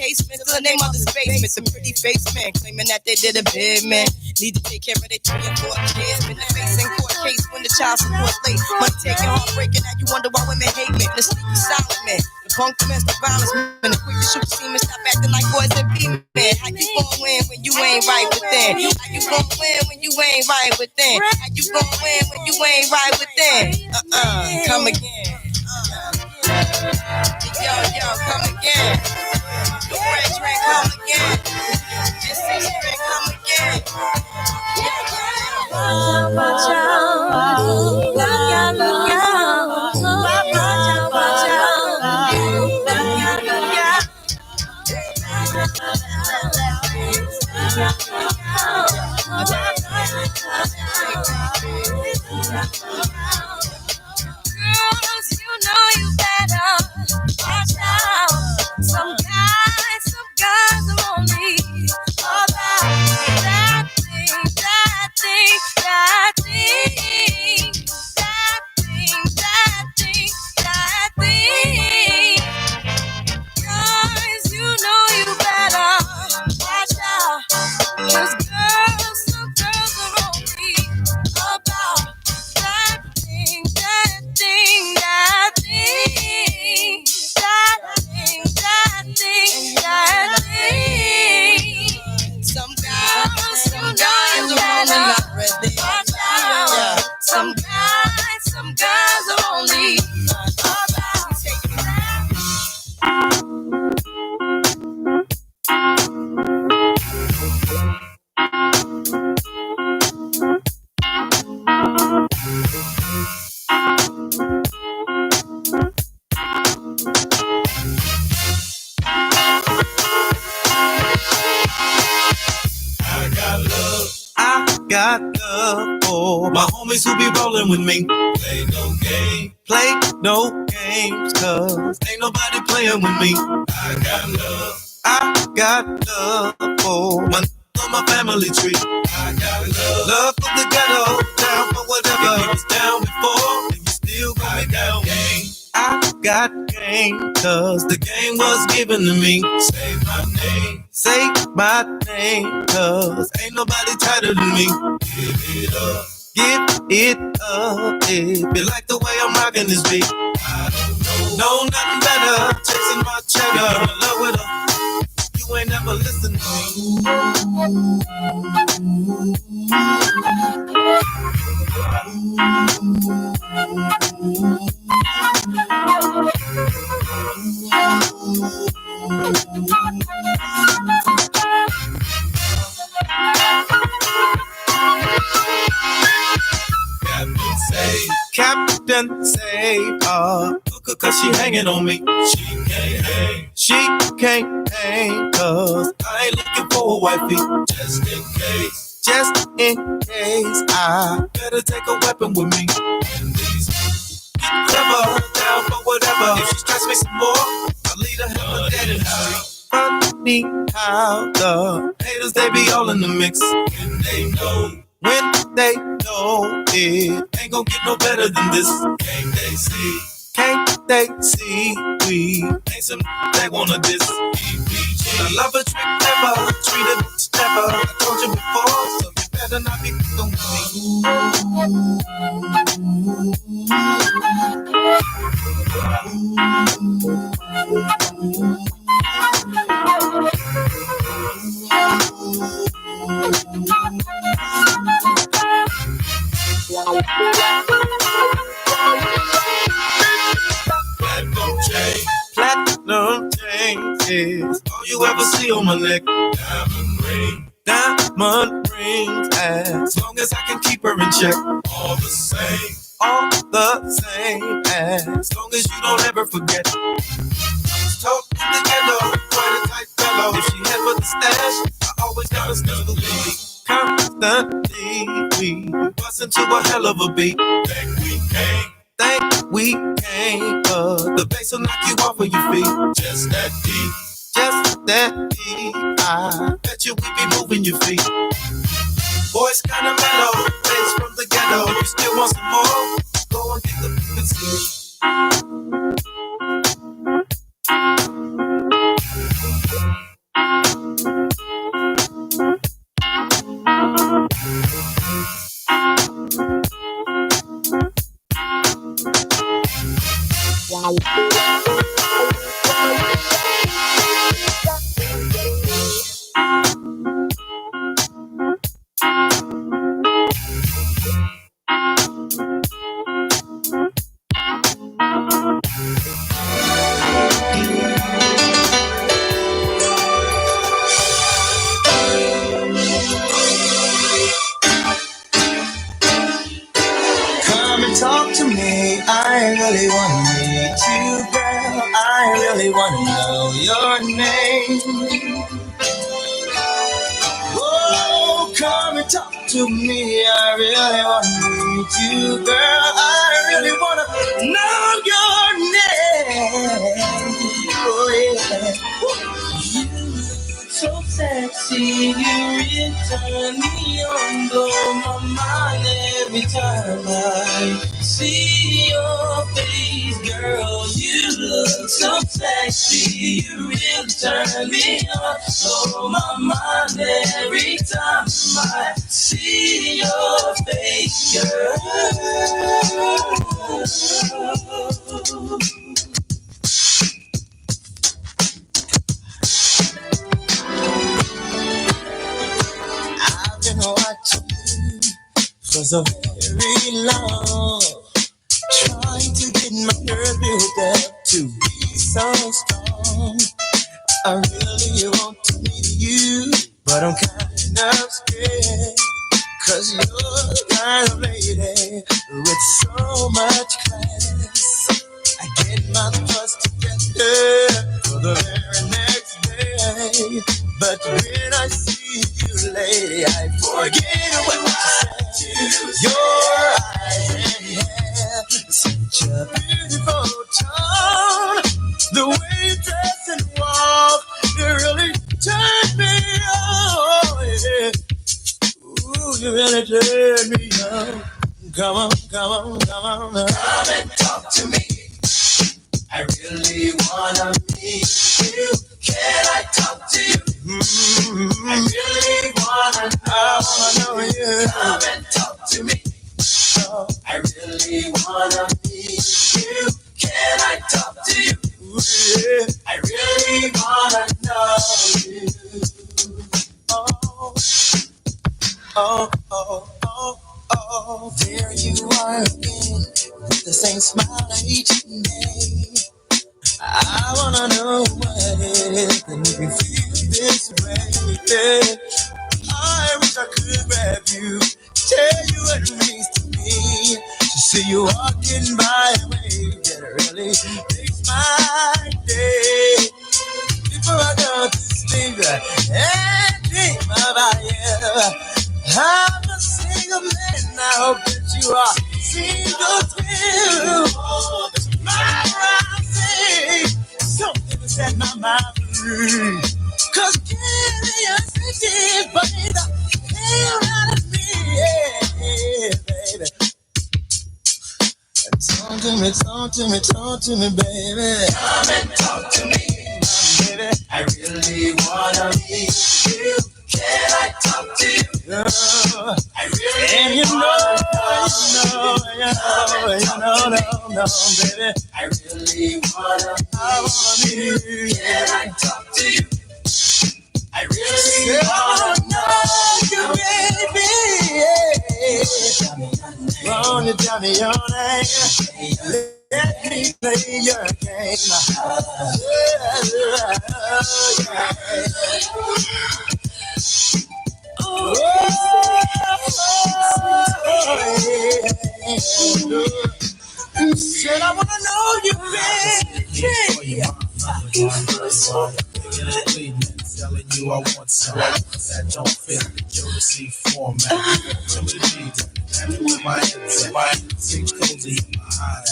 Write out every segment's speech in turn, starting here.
casement to the name of the basement. The pretty face man claiming that they did a bid, man. Need to take care of their 3 and 4 kids. Been the face in court case when the child support late. Money taking, heartbreaking, now you wonder why women hate men. The sneaky silent man, the punk domestic violence man, the quick to shoot semen, stop acting like boys and be men. How you gon' win when you ain't right within? How you gon' win when you ain't right within? How you gon' win when you ain't right within? Come again. Yo, come again. The red train, come again. This is red, come again. Watch out. Look out, look out. Watch out, watch out. Look out, look out. Girls, you know you better watch out. Some guys are only about that thing. Guys, you know you better watch out. 'Cause some girls are only about that thing. Some guys are only not ready. Watch out. Some guys are only about taking that. Got love for my homies who be rolling with me. Play no games, cause ain't nobody playing with me. I got love for my family tree. I got love for the ghetto, down for whatever. If you was down before, then you still gonna be down. I got game, cause the game was given to me. Say my name, cause ain't nobody tighter than me. Give it up, if you like the way I'm rocking this beat. Know nothing better, chasing my cheddar, in love with her. You ain't never listened to me. Captain Save Hooker, cause she hanging on me. She can't hang, cause I ain't looking for a wifey. Just in case, I better take a weapon with me. Get clever, down for whatever. If she stress me some more, I'll leave her hell dead in the street. Funny how the haters, they be all in the mix. When they know it ain't gon' get no better than this. Can't they see we ain't some they wanna diss. I love a trick never, treat a bitch never. I told you before, so you better not be fucking Platinum chain is all you ever see on my neck. Diamond rings, as long as I can keep her in check. All the same, as long as you don't ever forget. Talk to the ghetto, quite a tight fellow. If she head for the stash, I always got a special lady. Constantly, we bust into a hell of a beat. Think we came, but the bass will knock you off of your feet. Just that deep. I bet you we be moving your feet. Voice kinda mellow, bass from the ghetto. If you still want some more, go and get the and see. Oh, come and talk to me. I really want to meet you, girl. I really want to know your name. Oh, yeah. You so sexy, you really turn me on, blow my mind every time I see your face, girl. You look so sexy, you really turn me on, blow my mind every time I see your face, girl. I've been watching you for so very long, trying to get my nerve built up to be so strong. I really want to meet you, but I'm kind of scared, 'cause you're the kind of lady with so much class. I get my thoughts together for the very next day, but when I see you, lady, I forget what I said. Your eyes and hair, such a beautiful tone. The way you dress and walk, you really turn me on. Yeah. Ooh, you really turn me on. Come on, come on, come on. Come and talk to me. I really wanna meet you. Can I talk to you? I really wanna know you. Come and talk to me. I really wanna meet you. Can I talk to you? Yeah. I really wanna know you. Oh, oh, oh, oh, oh. There you are again, with the same smile each day. I wanna know what it is that make me feel this way. Yeah. I wish I could grab you, tell you what it means to me. To see you walking by a way that really makes my day. Before I go to sleep and dream about you, I'm a single man. I hope that you are single too. My rising, something to set my mind free. 'Cause curiosity brings the hell out of me, yeah, baby. Talk to me, talk to me, talk to me, baby. Come and talk to me, baby. I really wanna meet you. Can I talk to you? I really and you know, baby. I really wanna meet you. Can I talk to you? I really wanna know you, baby. Won't you tell me your name? Let me play your game. Said I wanna know you, baby. Telling you I want some that don't fit the Jodeci format. With my hands up, I see cozy in my eye.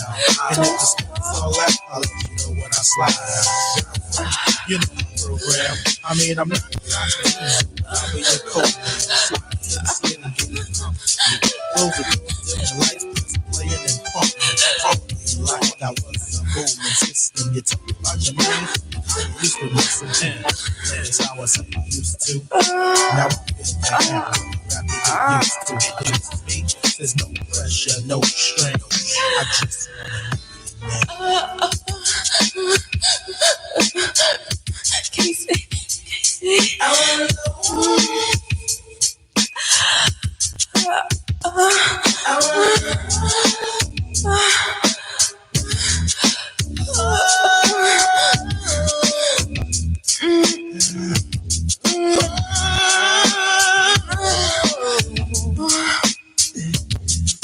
And if the sports all that, I'll let you know when I slide. You know the program. I mean, I'm not I'll be your coat. Slide to the skin and get it pumped. Over the lights, playing and pumping. Like I was a booming system. You talk about your name. Used to listen in. That's how I used to. Now I'm used to it. There's no pressure, no strain. I just I wanna know.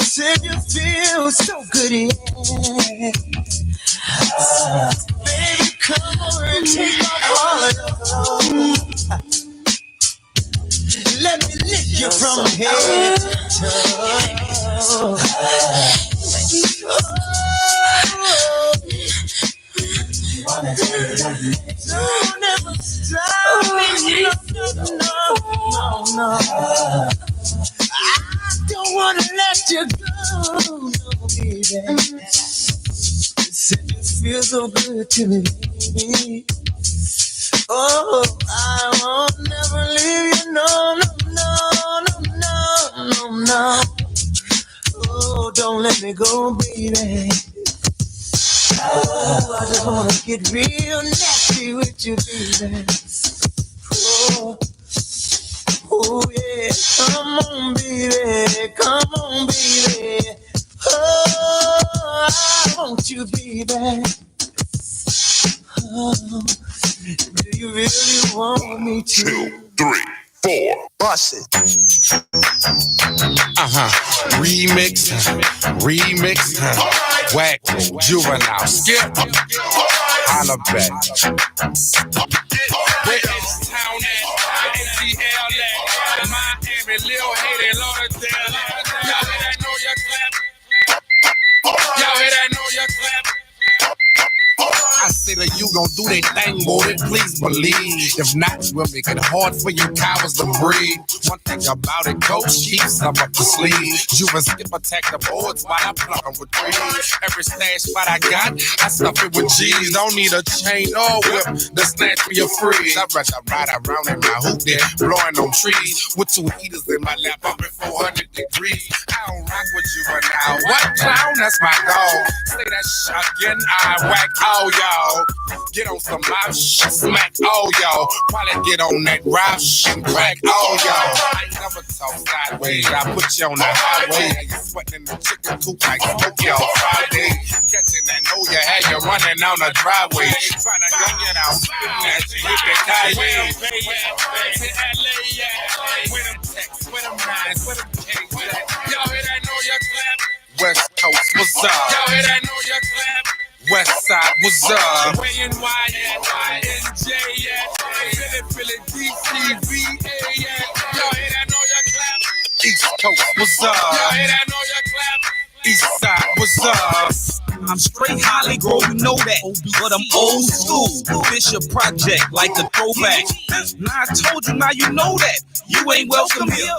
Said you feel so good, yeah. Baby, come over and take my heart. you from head to toe. Don't ever stop me. No. I don't wanna let you go, no, baby. It feels so good to me, baby. Oh, I won't never leave you, no. Oh, don't let me go, baby. Oh, I just wanna get real nasty with you, baby. Oh yeah, come on, baby. Oh, I want you, baby. Oh, do you really want me to? 2, 3, 4, bust it. Remix, whack, juvenile, skip, holla back. Where is town at? NCL at Miami, Lil Haiti, Lauderdale. Y'all hear that? Know your clap. Y'all hear that? Know your clap. I say that you gon' do that thing, boy, please believe. If not, we'll make it hard for you cowards to breathe. One thing about it, coach, keep some up the sleeve. You and skip attack the boards while I plug them with trees. Every stash spot I got, I stuff it with G's. Don't need a chain or whip to snatch me a freeze. I'd rather ride around in my hoop there, blowing on trees. With 2 heaters in my lap up at 400 degrees. I don't rock with you right now. What clown? That's my goal. Say that shot, getting I whack all y'all. Get on some live shit, smack all y'all. Probably get on that rap shit, crack all y'all. I ain't never talk sideways. I put you on the highway. You sweating in the chicken coop like Tokyo Friday. Catching that know you had you running on the driveway. Trying to gun you down, spitting at you with the Kanye. To LA, yeah. With them texts, with them nines, with them cakes. Y'all hear that? Know your clap. West Coast, what's up? Y'all hear that? Know your clap. West Side, what's up? Where and why at? NJ at? Philly, DC, VA at? Y'all hear that? Know your clap. East Coast, what's up? Y'all hear that? Know your clap. East Side, what's up? I'm straight Holly Grove, you know that. But I'm old school. Bishop Project, like the throwback. Now I told you, now you know that. You ain't welcome here.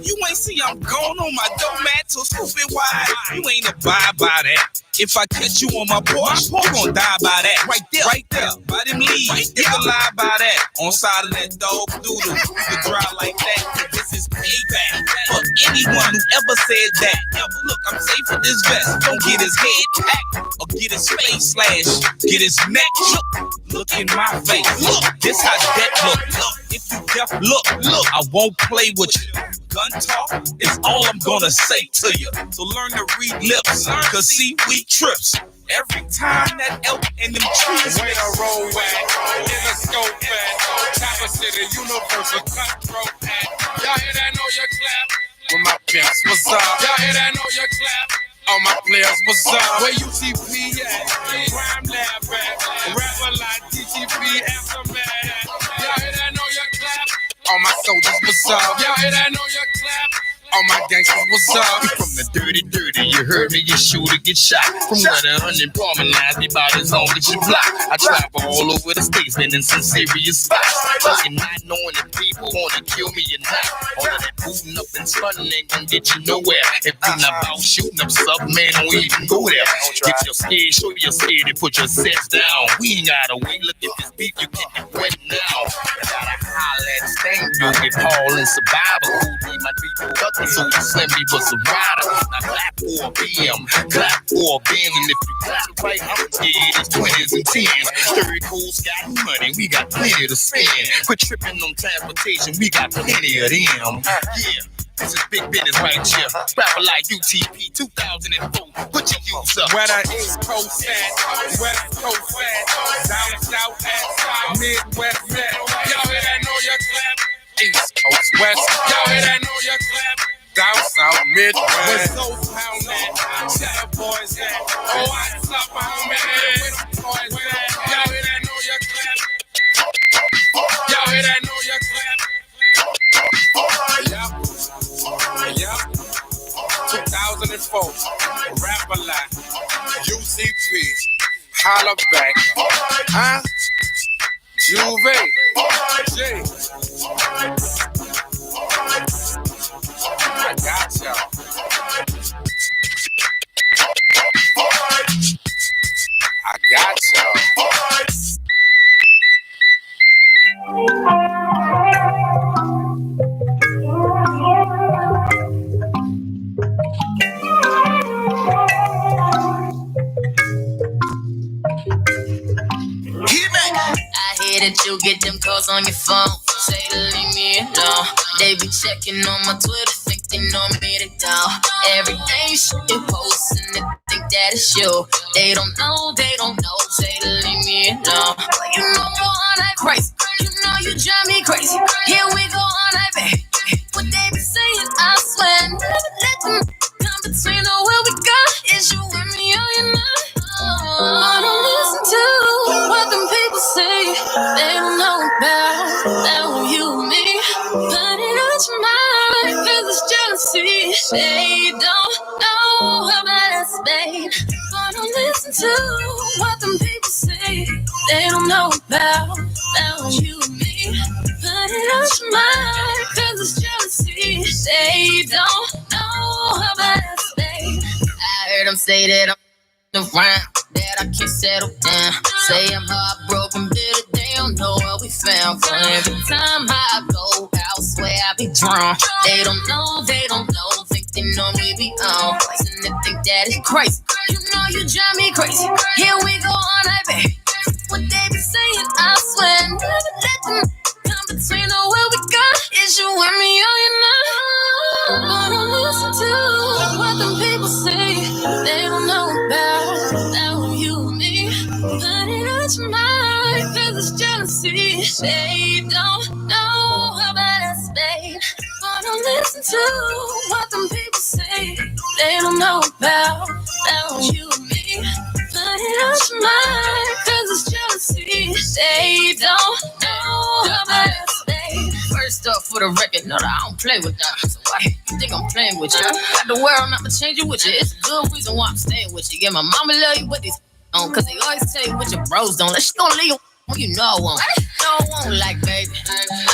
You ain't see I'm gone on my doormat, so stupid wide. You ain't abide by that. If I catch you on my porch, you gon' die by that. Right there, by them leaves. You can lie by that. On side of that dog doodle, you can drive like that. This is payback for anyone who ever said that. Look, I'm safe with this vest. Don't get his head packed or get his face slashed, get his neck shook. Look in my face. Look, this how that look. If you deaf, look, I won't play with you. Gun talk is all I'm gonna say to you. So learn to read lips, cause see, we trips. Every time that elk in them trees. Where a roll at, in a scope at, Chopper City, Universal Cutthroat at. Y'all hear that? Know your clap. With my pimps, what's up? Y'all hear that? Know your clap. All my players, what's up? Where UTP at? Crime Lab at? Rapper like DTP, Aftermath at? Y'all hear that? Know your clap. All my soldiers, what's up? Y'all hear that? Know your clap. All my gangsters, what's up? We from the dirty, you heard me, you shoot or get shot. From where the unemployment lies, me bodies on with your block. I travel all over the states, been in some serious spots. Fucking not knowing if people wanna kill me or not. All of that booting up and stunning ain't gonna get you nowhere. If you're not about shooting up stuff, man, don't even go there. Get your scared, show your scared, and put your sets down. We ain't gotta wait, look at this beef, you get it wet now. I gotta holler at Stain, you'll get Paul and Survivor. Who need my people lucky, so you send me was a rider. Now clap for a BM, clap for a band, and if you clap right, I'm scared. It's 20s and 10s. Third coast got money, we got plenty to spend. Quit tripping on transportation, we got plenty of them. Yeah. This is big business right here. Rapper like UTP 2004. Put your use up. Where the East Coast at, West Coast at, down south at, Midwest at. Y'all hear that? Know your clap. East Coast, West. Y'all hear that? Know your clap. Down south, Midwest. Where Soul Pound at, Shadow Boys at. Oh, I stop home at. Where them boys at. Y'all hear that? Know your clap. Y'all hear that? Know your clap. Yeah. folks, rap a lot. UCP, holla back. Huh? Juve, J. I got y'all. I got y'all. I hear that you get them calls on your phone. Say to leave me alone. They be checking on my Twitter, think they know me to go. Everything you post and they think that it's you. They don't know. Say to leave me alone. Well, you know you're all night crazy. You know you drive me crazy. Here we go all night, baby. What they be saying, I swear, never let them come between. Oh, where we go is you and me, oh, you know. I don't listen to what them people say. They don't know about that when you and me. Put it on your mind, cause it's jealousy. They don't know about us, babe. I don't listen to what them people say. They don't know about that when you and me. Put it on your mind, cause it's jealousy. They don't know about us, babe. I heard them say that around, that I can't settle down. Say I'm heartbroken, bitter, they don't know what we found. So every time I go elsewhere, I be drawn. They don't know, think they know we be on. And they think that it's crazy. You know you drive me crazy. Here we go all night, baby. What they be saying, I swear, never let them come between. Oh, where we go is you and me, oh, you know. I don't listen to what them people say. They don't know about that when you and me. Put it on your mind, cause it's jealousy. They don't know about us, babe. I don't listen to what them people say. They don't know about that when you and me. Put it on your mind, cause it's jealousy. They don't know about us, babe. First up for the record, no, I don't play with that. So why you think I'm playing with you? Got the world, I'ma change it with you. It's a good reason why I'm staying with you. Yeah, my mama love you, but these on, cause they always tell you what your bros don't. Let's go leave you. You know I won't. No, I won't, like, baby.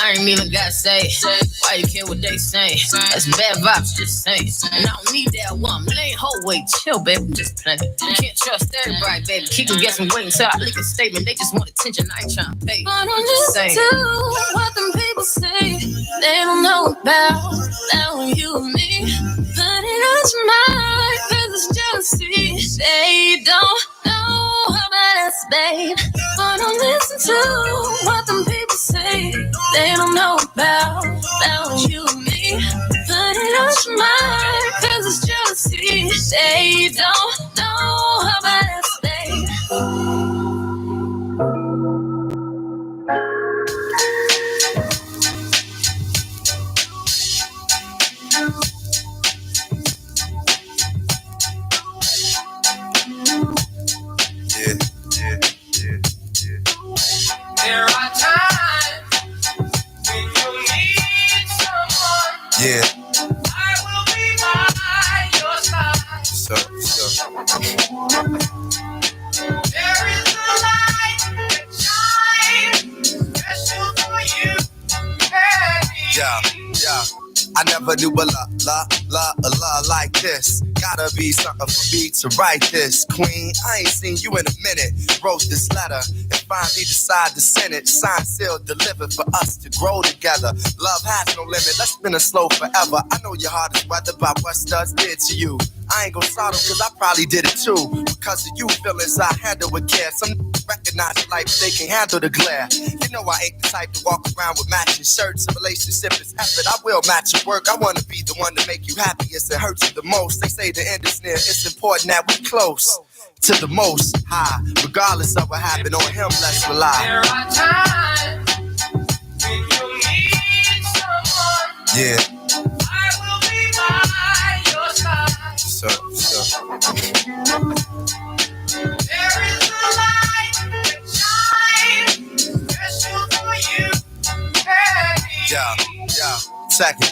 I ain't even gotta say. Why you care what they say? That's bad vibes, just saying. And I don't need that one. Lane, whole wait, chill, baby. I'm just playing. You can't trust everybody, baby. Keep them guessing, waiting until I leak a statement. They just want attention. I ain't trying to pay. I don't listen to what them people say. They don't know about that when you and me. Put it on your mind, cause it's jealousy. They don't know about us, babe. But don't listen to what them people say. They don't know about that when you and me. Put it on your mind, cause it's jealousy. They don't know about us, babe. There are times when you need someone. Yeah. I will be by your side. So. There is a light that shines special for you. Hey. Yeah. I never knew a love like this. Gotta be something for me to write this. Queen, I ain't seen you in a minute. Wrote this letter and finally decided to send it. Signed, sealed, delivered for us to grow together. Love has no limit, let's spin it slow forever. I know your heart is weathered by what studs did to you. I ain't gon' start them cause I probably did it too. Because of you feelings I handle with care. Some recognize it like they can handle the glare. You know I ain't the type to walk around with matching shirts. A relationship is effort, I will match your work. I wanna be the one to make you happiest and hurt you the most. They say the end is near, it's important that we close to the most high. Regardless of what happened on him, let's rely. There are times when you need someone. Yeah. I will be by your side. So. There is a light that shines special for you. Hey. Yeah. Second.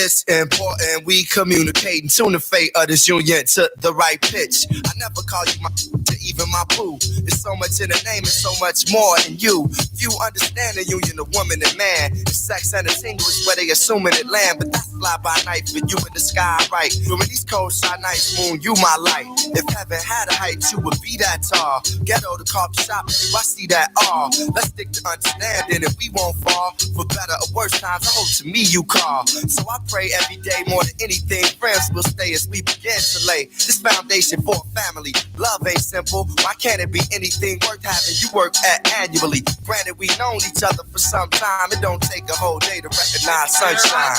It's important we communicate and tune the fate of this union to the right pitch. I never call you my to even my boo. There's so much in the name and so much more in you. You understand the union of woman and man. It's sex and a tingle is where they assuming it land, but that's fly by night for you in the sky, right? During these cold side nights, moon, you my light. If heaven had a height, you would be that tall. Ghetto the coffee shop, I see that all. Let's stick to understanding and we won't fall. For better or worse times, I hope to me you call. So I pray every day more than anything, friends will stay as we begin to lay this foundation for a family. Love ain't simple. Why can't it be anything worth having you work at annually? Granted, we known each other for some time. It don't take a whole day to recognize sunshine.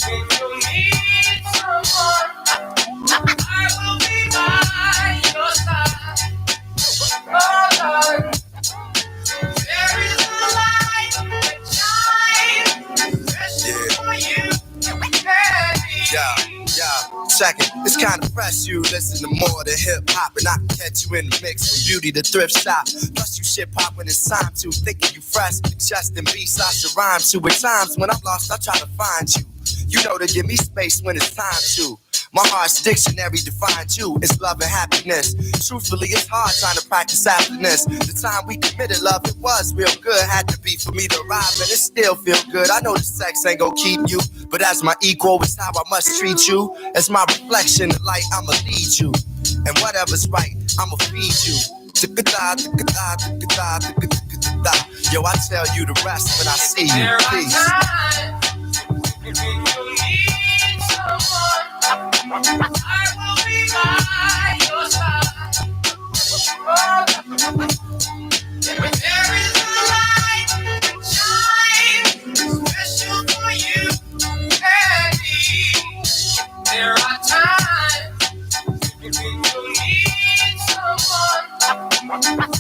When you need someone, I will be by your side. Oh, Lord. There is a light that shines, especially for you. Yeah, check it. It's kind of fresh. You listen to more than hip hop, and I can catch you in the mix from beauty to thrift shop. Plus, you shit pop when it's time to. Thinking you fresh, chest and beats I should rhyme to. At times when I'm lost, I try to find you. You know to give me space when it's time to. My heart's dictionary defines you. It's love and happiness. Truthfully, it's hard trying to practice happiness. The time we committed love, it was real good. Had to be for me to arrive, and it still feel good. I know the sex ain't gon' keep you, but as my equal, it's how I must treat you. As my reflection, the light, I'ma lead you. And whatever's right, I'ma feed you. Yo, I tell you the rest when I see you, please. I will be by your side. When there is a light that shines, special for you and me. There are times when you need someone.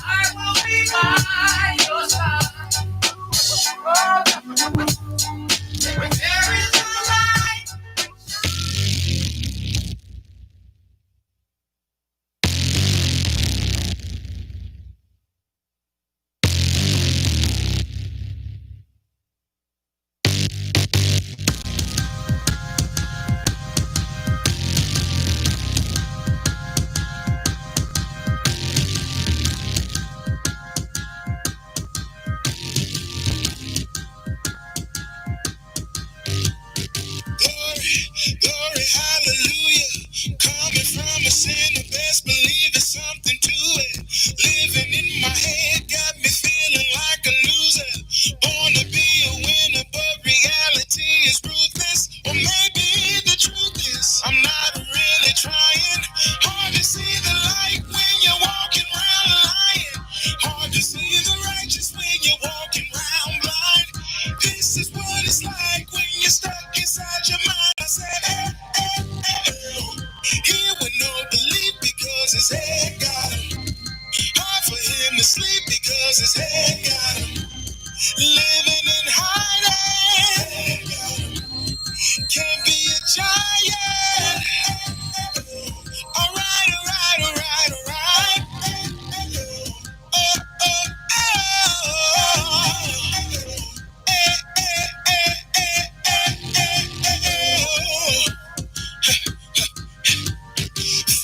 I will be by your side. When there is a light. Glory, hallelujah. Coming from a sinner, best believe there's something to it. Living in my head got me feeling like a loser. Born to be a winner, but reality is ruthless. Or maybe the truth is, I'm not really trying. Hard to see the light when you're walking around lying. Hard to see the righteous when you're walking around blind. This is what it's like when you're stuck inside your mind. I said, here with no belief because his head got him. Hard for him to sleep because his head got him. Living in hiding. Can't be a giant. Alright.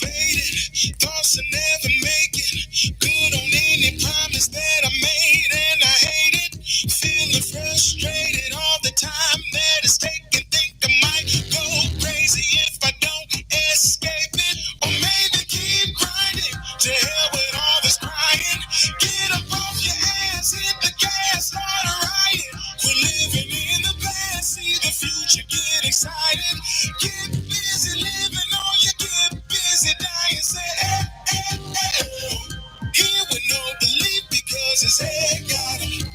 Faded, thoughts of never making good on any promise that I made, and I hate it. Feeling frustrated all the time that it's taking. Think I might go crazy if I don't escape it, or maybe keep grinding. To hell with all this crying. Get up off your ass, hit the gas, start a riot. Quit living in the past, see the future, get excited. Get busy living on you, get busy dying. Say, here with no belief because his head got him.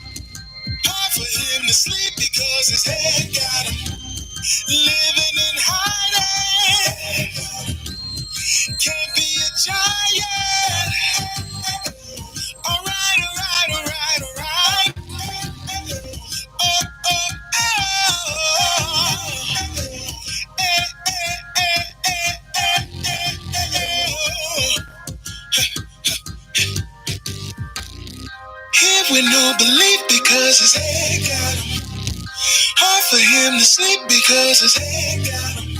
Hard for him to sleep because his head got him. Living in hiding. Can't be a giant. Alright. Here with no belief because his head got him. Hard for him to sleep because his head got him.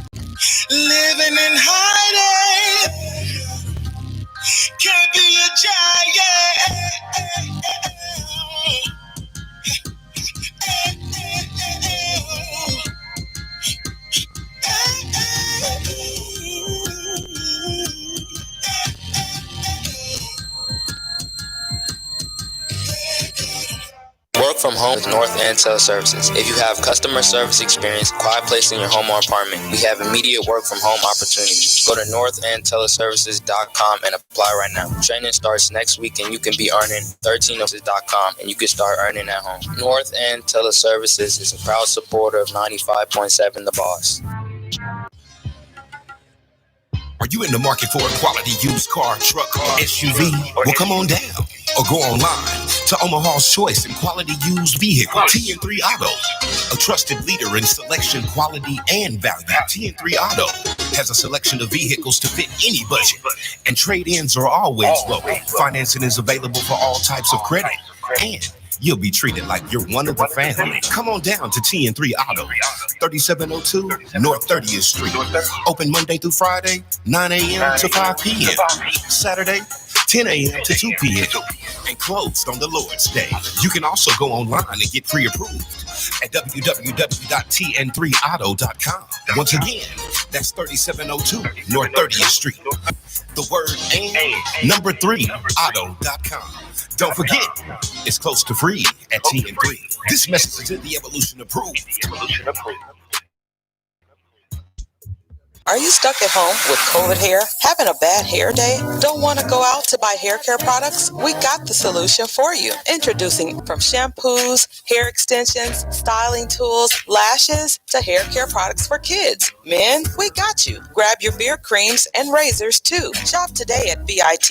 Living in hiding. Can't be a Work from home with North End Teleservices. If you have customer service experience, quiet place in your home or apartment, we have immediate work from home opportunities. Go to northendteleservices.com and apply right now. Training starts next week and you can be earning $13.com and you can start earning at home. North End Teleservices is a proud supporter of 95.7 The Boss. Are you in the market for a quality used car, truck, SUV? Well, come on down or go online to Omaha's choice in quality used vehicle, TN3 Auto. A trusted leader in selection, quality, and value. TN3 Auto has a selection of vehicles to fit any budget, and trade-ins are always low. Financing is available for all types of credit, and you'll be treated like you're one of the family. Come on down to TN3 Auto, 3702 North 30th Street. Open Monday through Friday, 9 a.m. to 5 p.m. Saturday, 10 a.m. to 2 p.m. And closed on the Lord's Day. You can also go online and get pre-approved at www.tn3auto.com. Once again, that's 3702 North 30th Street. The word and number 3 auto.com. Don't forget, it's close to free at TN3. This message is in the Evolution Approved. Are you stuck at home with COVID hair? Having a bad hair day? Don't want to go out to buy hair care products? We got the solution for you. Introducing from shampoos, hair extensions, styling tools, lashes, to hair care products for kids. Men, we got you. Grab your beard creams and razors too. Shop today at bit.ly/Afro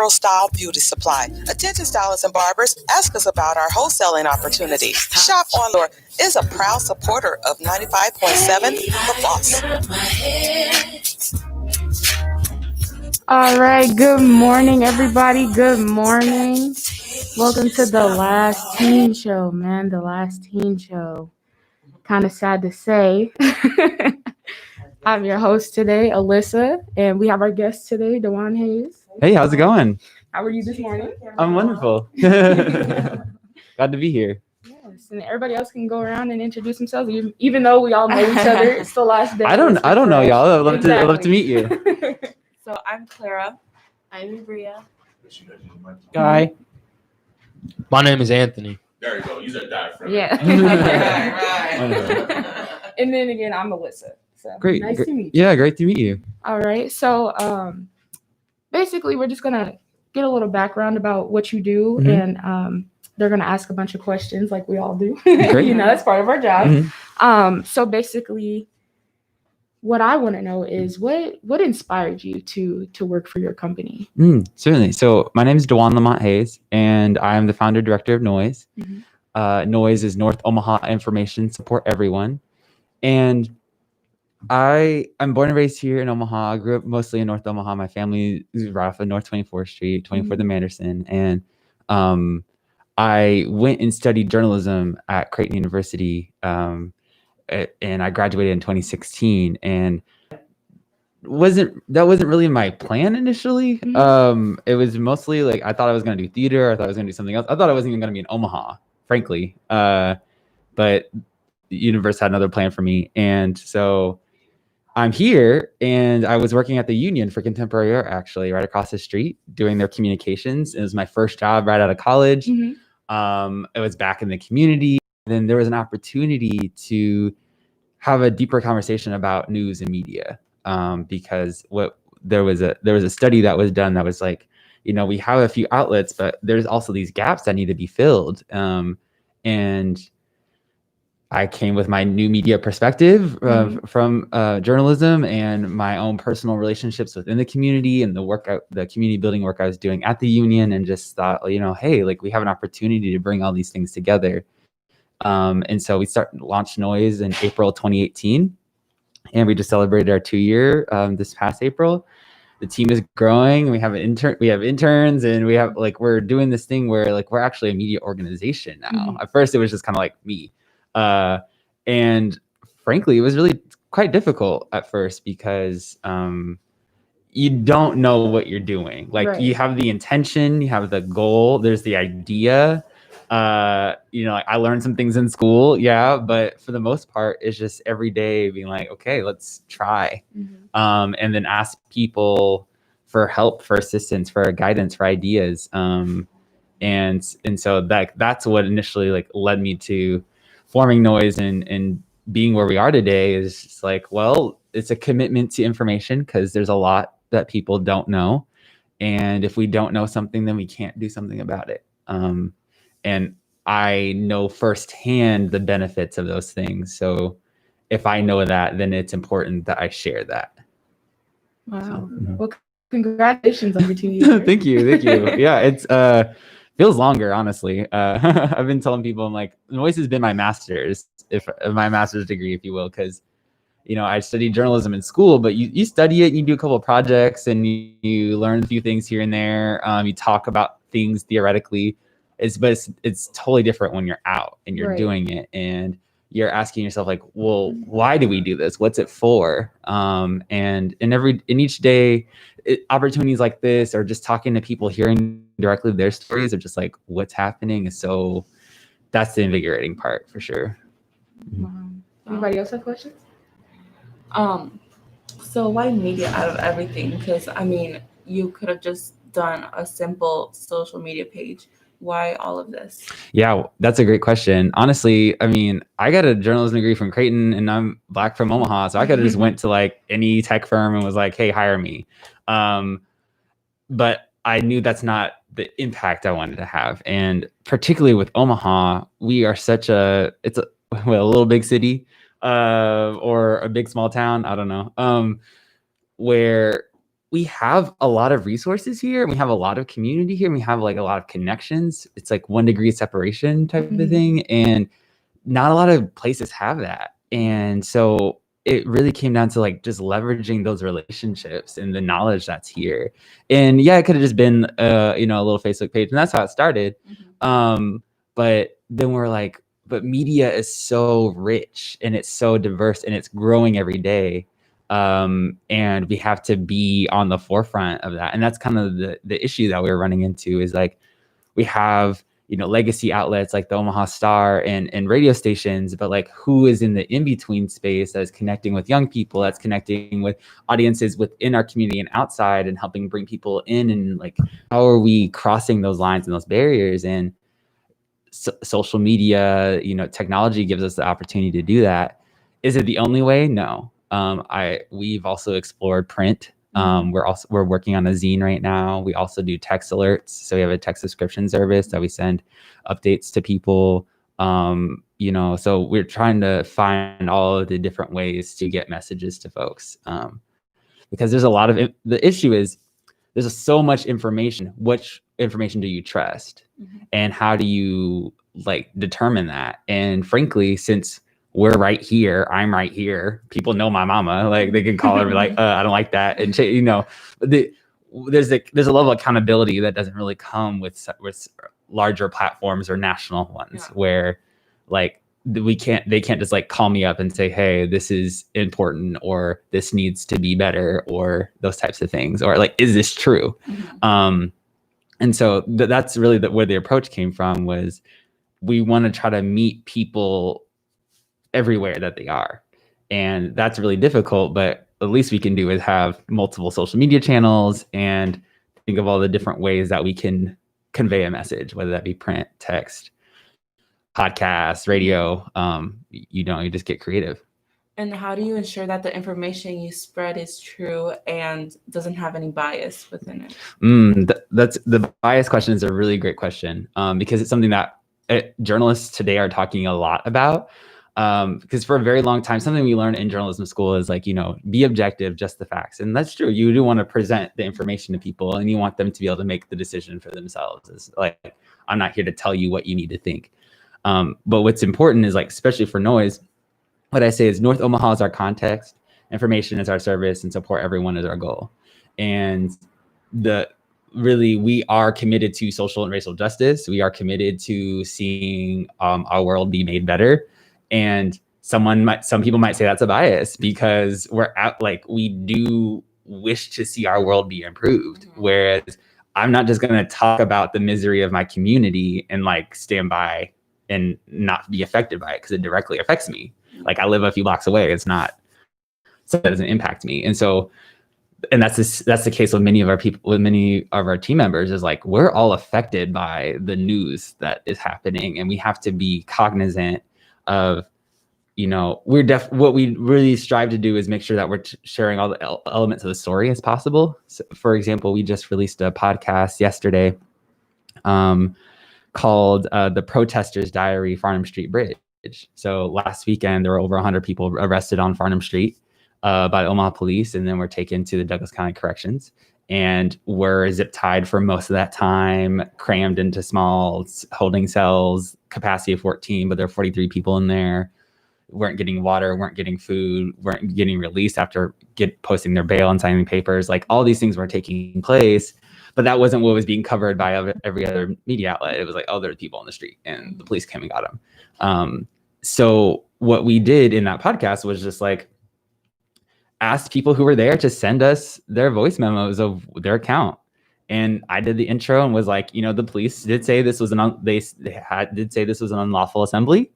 Style Beauty Supply. Attention stylists and barbers, ask us about our wholesaling opportunity. Shop on is a proud supporter of 95.7 The Boss. All right, good morning, everybody. Good morning. Welcome to the last teen show, man. The last teen show. Kind of sad to say. I'm your host today, Alyssa, and we have our guest today, Dawaune Hayes. Hey, how's it going? How are you this morning? I'm wonderful. Glad to be here. Yes, and everybody else can go around and introduce themselves, even though we all know each other. It's the last day. I don't know y'all. I'd love to meet you. So I'm Clara. I'm Bria. Guy. My name is Anthony. There you go. Use that diaphragm. Yeah. Right. And then again, I'm Alyssa. So Great. Nice to meet you. Yeah, great to meet you. All right. So basically, we're just gonna get a little background about what you do, and they're gonna ask a bunch of questions like we all do. Great. That's part of our job. So basically, what I want to know is what inspired you to work for your company? Certainly. So my name is Dawaune Lamont Hayes, and I am the founder director of Noise. Noise is North Omaha Information Support Everyone, and I'm born and raised here in Omaha. I grew up mostly in North Omaha. My family is right off of North 24th Street, 24th and Manderson. And I went and studied journalism at Quartey University, and I graduated in 2016. And that wasn't really my plan initially. It was mostly like I thought I was going to do theater. I thought I was going to do something else. I thought I wasn't even going to be in Omaha, frankly. But the universe had another plan for me. And so I'm here, and I was working at the Union for Contemporary Art, actually, right across the street, doing their communications. It was my first job right out of college. It was back in the community. Then there was an opportunity to have a deeper conversation about news and media, because there was a study that was done that was like, we have a few outlets, but there's also these gaps that need to be filled. And I came with my new media perspective from journalism and my own personal relationships within the community and the community building work I was doing at the Union, and just thought, hey, like we have an opportunity to bring all these things together. And so we launched Noise in April 2018, and we just celebrated our 2-year this past April. the team is growing. We have interns, and we have like we're doing this thing where like we're actually a media organization now. At first, it was just kind of like me, and frankly, it was really quite difficult at first because you don't know what you're doing. Like you have the intention, you have the goal, there's the idea. Like I learned some things in school, but for the most part, it's just every day being like, okay, let's try, and then ask people for help, for assistance, for guidance, for ideas, and so that's what initially like led me to forming Noise and being where we are today. Is just like, well, it's a commitment to information because there's a lot that people don't know, and if we don't know something, then we can't do something about it. And I know firsthand the benefits of those things. So if I know that, then it's important that I share that. Wow. So, well, congratulations on your 2 years. Thank you. Yeah, it's feels longer, honestly. I've been telling people, I'm like, Noise has been my master's, my master's degree, if you will, because I studied journalism in school, but you study it, and you do a couple of projects, and you learn a few things here and there. You talk about things theoretically. But it's totally different when you're out and you're doing it, and you're asking yourself like, well, why do we do this? What's it for? And in each day, opportunities like this, or just talking to people, hearing directly their stories of just like what's happening is so. That's the invigorating part for sure. Wow. Anybody else have questions? So why media out of everything? Because I mean, you could have just done a simple social media page. Why all of this? Yeah, that's a great question. Honestly, I mean, I got a journalism degree from Creighton, and I'm Black from Omaha, so I could have just went to like any tech firm and was like, "Hey, hire me." But I knew that's not the impact I wanted to have, and particularly with Omaha, we are such a little big city, or a big small town. I don't know, where we have a lot of resources here, and we have a lot of community here, and we have like a lot of connections. It's like 1 degree separation type of thing, and not a lot of places have that. And so it really came down to like just leveraging those relationships and the knowledge that's here. And yeah, it could have just been a little Facebook page, and that's how it started. But then we're like, but media is so rich, and it's so diverse, and it's growing every day. And we have to be on the forefront of that. And that's kind of the issue that we were running into, is like, we have, legacy outlets like the Omaha Star and radio stations, but like, who is in the in-between space that is connecting with young people, that's connecting with audiences within our community and outside, and helping bring people in, and like, how are we crossing those lines and those barriers? And social media, technology gives us the opportunity to do that. Is it the only way? No. We've also explored print. We're working on a zine right now. We also do text alerts. So we have a text subscription service that we send updates to people. So we're trying to find all of the different ways to get messages to folks. Because there's a lot of the issue is there's so much information. Which information do you trust? And how do you like determine that? And frankly, since we're right here, I'm right here, people know my mama, like they can call her and be like, I don't like that. And there's a level of accountability that doesn't really come with larger platforms or national ones, where like they can't just like call me up and say, hey, this is important, or this needs to be better, or those types of things, or like, is this true? And so that's really where the approach came from, was we want to try to meet people everywhere that they are. And that's really difficult, but the least we can do is have multiple social media channels and think of all the different ways that we can convey a message, whether that be print, text, podcasts, radio. You just get creative. And how do you ensure that the information you spread is true and doesn't have any bias within it? That's the bias question is a really great question, because it's something that journalists today are talking a lot about. Because for a very long time, something we learned in journalism school is like, be objective, just the facts. And that's true. You do want to present the information to people, and you want them to be able to make the decision for themselves. It's like, I'm not here to tell you what you need to think. But what's important is, like, especially for Noise, what I say is North Omaha is our context, information is our service, and support everyone is our goal. And we are committed to social and racial justice. We are committed to seeing our world be made better. And some people might say that's a bias, because we do wish to see our world be improved. Whereas I'm not just going to talk about the misery of my community and like stand by and not be affected by it, because it directly affects me. Like, I live a few blocks away. It's not, so that doesn't impact me. And that's the case with many of our team members, is like, we're all affected by the news that is happening, and we have to be cognizant of, what we really strive to do is make sure that we're sharing all the elements of the story as possible. So, for example, we just released a podcast yesterday called The Protester's Diary, Farnham Street Bridge. So last weekend, there were over 100 people arrested on Farnham Street by Omaha police, and then were taken to the Douglas County Corrections, and were zip tied for most of that time, crammed into small holding cells, capacity of 14, but there are 43 people in there, weren't getting water, weren't getting food, weren't getting released after posting their bail and signing papers. Like, all these things were taking place, but that wasn't what was being covered by every other media outlet. It was like, oh, there are people on the street and the police came and got them. So what we did in that podcast was just like, asked people who were there to send us their voice memos of their account. And I did the intro and was like, the police did say this was did say this was an unlawful assembly.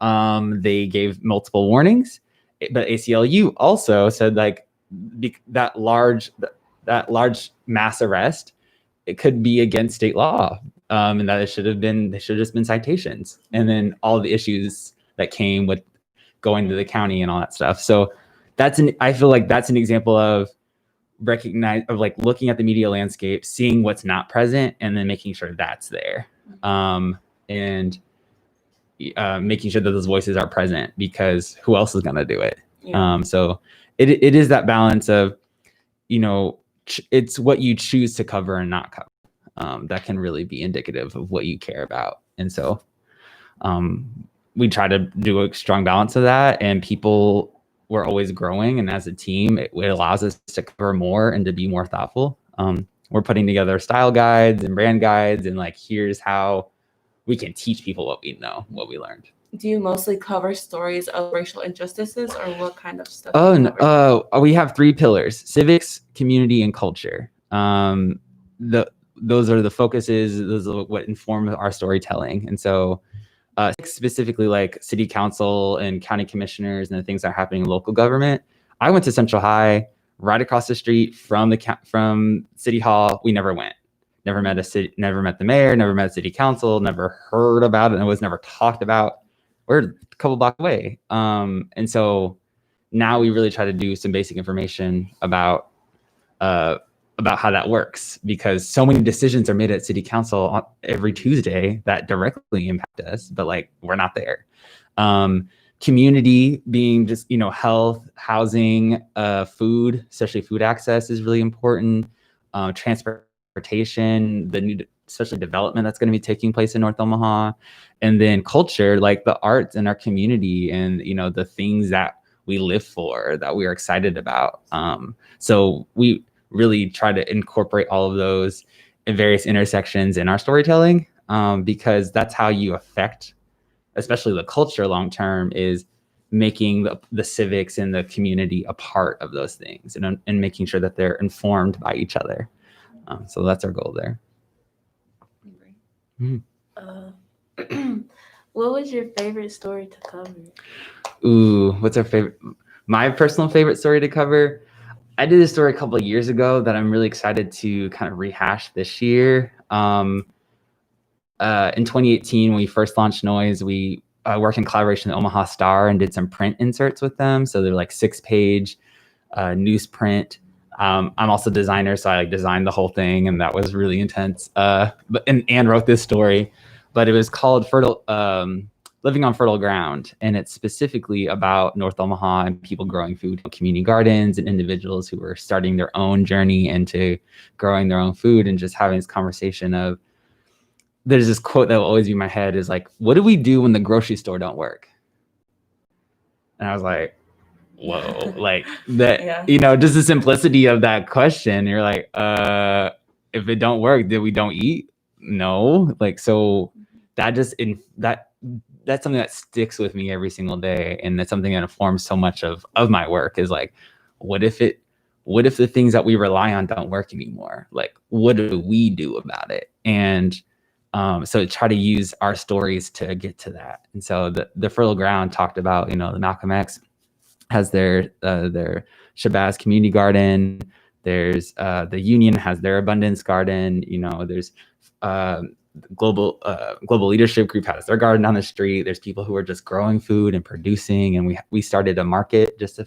They gave multiple warnings, but ACLU also said like that large mass arrest, it could be against state law, and that they should have just been citations, and then all the issues that came with going to the county and all that stuff. So I feel like that's an example of looking at the media landscape, seeing what's not present, and then making sure that's there, and making sure that those voices are present, because who else is going to do it? Yeah. So it is that balance of, it's what you choose to cover and not cover that can really be indicative of what you care about. And so we try to do a strong balance of that, and we're always growing, and as a team, it allows us to cover more and to be more thoughtful. We're putting together style guides and brand guides, and like, here's how we can teach people what we know, what we learned. Do you mostly cover stories of racial injustices, or what kind of stuff? We have 3 pillars: civics, community, and culture. Those are the focuses. Those are what inform our storytelling. And so specifically like city council and county commissioners and the things that are happening in local government. I went to Central High, right across the street from City Hall. We never went. Never met the mayor, never met city council, never heard about it, and it was never talked about. We're a couple blocks away. And so now we really try to do some basic information about how that works, because so many decisions are made at city council every Tuesday that directly impact us, but like, we're not there. Community being just, health, housing, food, especially food access is really important. Transportation, the new, especially development that's going to be taking place in North Omaha, and then culture, like the arts in our community, and the things that we live for, that we are excited about. So we really try to incorporate all of those in various intersections in our storytelling, because that's how you affect, especially the culture long term, is making the civics and the community a part of those things, and making sure that they're informed by each other. So that's our goal there. What was your favorite story to cover? Ooh, what's our favorite? My personal favorite story to cover? I did a story a couple of years ago that I'm really excited to kind of rehash this year. In 2018, when we first launched Noise, we worked in collaboration with Omaha Star and did some print inserts with them. So they're like 6-page newsprint. I'm also a designer, so I designed the whole thing, and that was really intense. And wrote this story, but it was called Living on Fertile Ground, and it's specifically about North Omaha and people growing food, community gardens, and individuals who were starting their own journey into growing their own food, and just having this conversation of, there's this quote that will always be in my head, is like, what do we do when the grocery store don't work? And I was like, whoa, like that, Yeah. you know, just the simplicity of that question. You're like, if it don't work, then we don't eat. No, like, so that just that's something that sticks with me every single day, and that's something that informs so much of my work. Is like, what if the things that we rely on don't work anymore? Like, what do we do about it? And so try to use our stories to get to that. And so the Fertile Ground talked about, you know, the Malcolm X has their Shabazz community garden. There's the Union has their abundance garden. You know, there's global leadership group has their garden down the street. There's people who are just growing food and producing, and we started a market just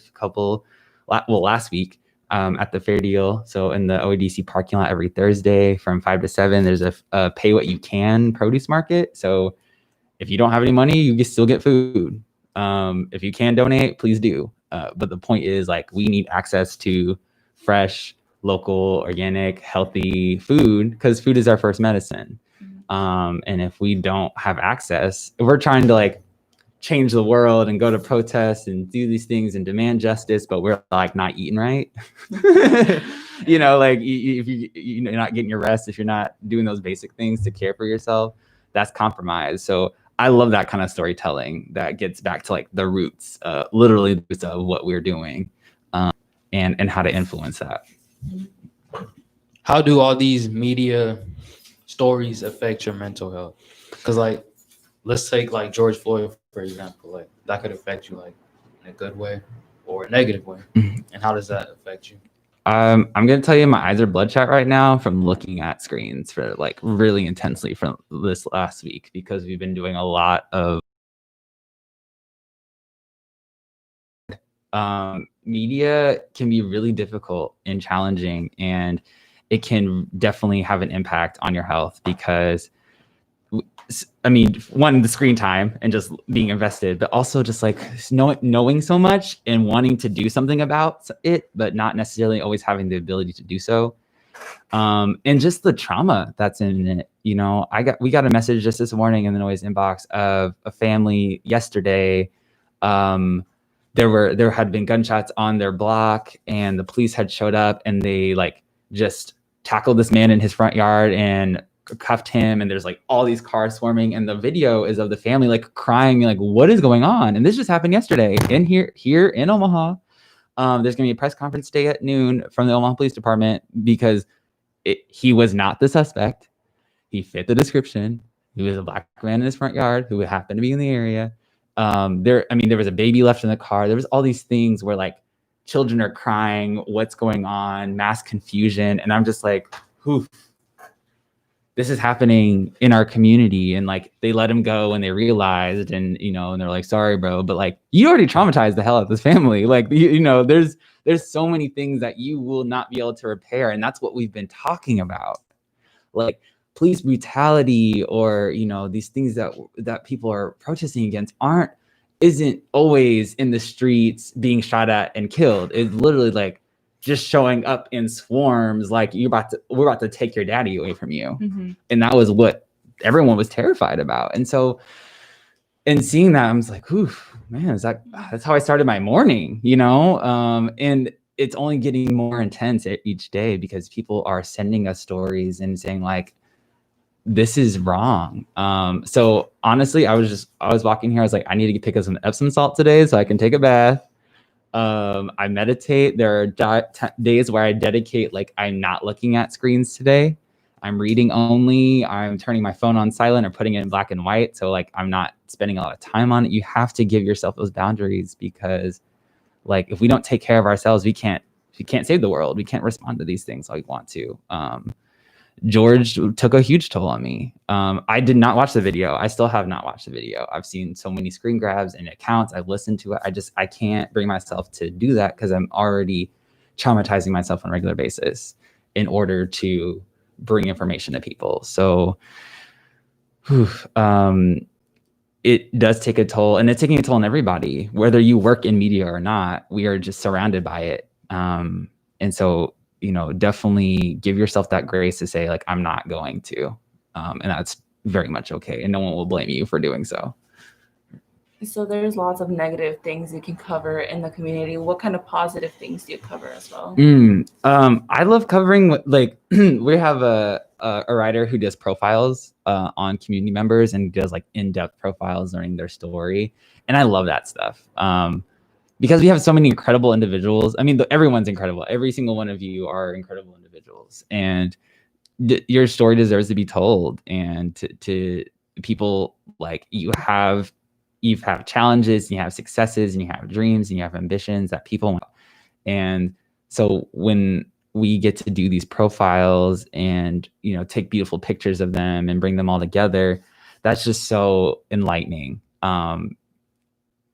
last week at the Fair Deal. So in the OADC parking lot every Thursday from 5 to 7, there's a pay what you can produce market. So if you don't have any money, you can still get food. If you can donate, please do. But the point is, like, we need access to fresh, local, organic, healthy food, because food is our first medicine. And if we don't have access, if we're trying to like change the world and go to protests and do these things and demand justice, but we're like not eating right, you know, like if you're not getting your rest, if you're not doing those basic things to care for yourself, that's compromise. So I love that kind of storytelling that gets back to like the roots, literally the roots of what we're doing, and how to influence that. How do all these media stories affect your mental health? Because like, let's take like George Floyd, for example, like that could affect you like in a good way or a negative way. And how does that affect you? I'm going to tell you, my eyes are bloodshot right now from looking at screens for like really intensely from this last week, because we've been doing a lot of media can be really difficult and challenging, and it can definitely have an impact on your health, because I mean, one, the screen time and just being invested, but also just like knowing so much and wanting to do something about it, but not necessarily always having the ability to do so. And just the trauma that's in it. You know, we got a message just this morning in the Noise inbox of a family yesterday. There had been gunshots on their block, and the police had showed up, and they like just tackled this man in his front yard and cuffed him, and there's like all these cars swarming, and the video is of the family like crying, like, what is going on? And this just happened yesterday here in Omaha. There's gonna be a press conference today at noon from the Omaha Police Department, because he was not the suspect. He fit the description. He was a black man in his front yard who happened to be in the area. There was a baby left in the car. There was all these things where like children are crying, what's going on, mass confusion, and I'm just like, whew. This is happening in our community, and like they let him go and they realized, and you know, and they're like, sorry, bro, but like you already traumatized the hell out of this family. Like you know, there's so many things that you will not be able to repair, and that's what we've been talking about, like police brutality, or you know, these things that people are protesting against isn't always in the streets being shot at and killed. It's literally like just showing up in swarms, like we're about to take your daddy away from you. Mm-hmm. And that was what everyone was terrified about. And so, and seeing that, I was like, oof, man, that's how I started my morning, you know? And it's only getting more intense each day, because people are sending us stories and saying like, this is wrong. So honestly, I was walking here. I was like, I need to pick up some Epsom salt today so I can take a bath. I meditate. There are days where I dedicate, like, I'm not looking at screens today. I'm reading only. I'm turning my phone on silent or putting it in black and white. So like, I'm not spending a lot of time on it. You have to give yourself those boundaries, because like, if we don't take care of ourselves, we can't save the world. We can't respond to these things like we want to. George took a huge toll on me. I did not watch the video. I still have not watched the video. I've seen so many screen grabs and accounts. I've listened to it. I can't bring myself to do that, because I'm already traumatizing myself on a regular basis in order to bring information to people. So it does take a toll, and it's taking a toll on everybody, whether you work in media or not. We are just surrounded by it. And so, you know, definitely give yourself that grace to say like, I'm not going to, and that's very much okay. And no one will blame you for doing so. So there's lots of negative things you can cover in the community. What kind of positive things do you cover as well? I love covering, like, we have a writer who does profiles on community members and does like in-depth profiles learning their story. And I love that stuff because we have so many incredible individuals. I mean, everyone's incredible. Every single one of you are incredible individuals. And your story deserves to be told. And to people, like, you have challenges, and you have successes, and you have dreams, and you have ambitions that people want. And so when we get to do these profiles and, take beautiful pictures of them and bring them all together, that's just so enlightening and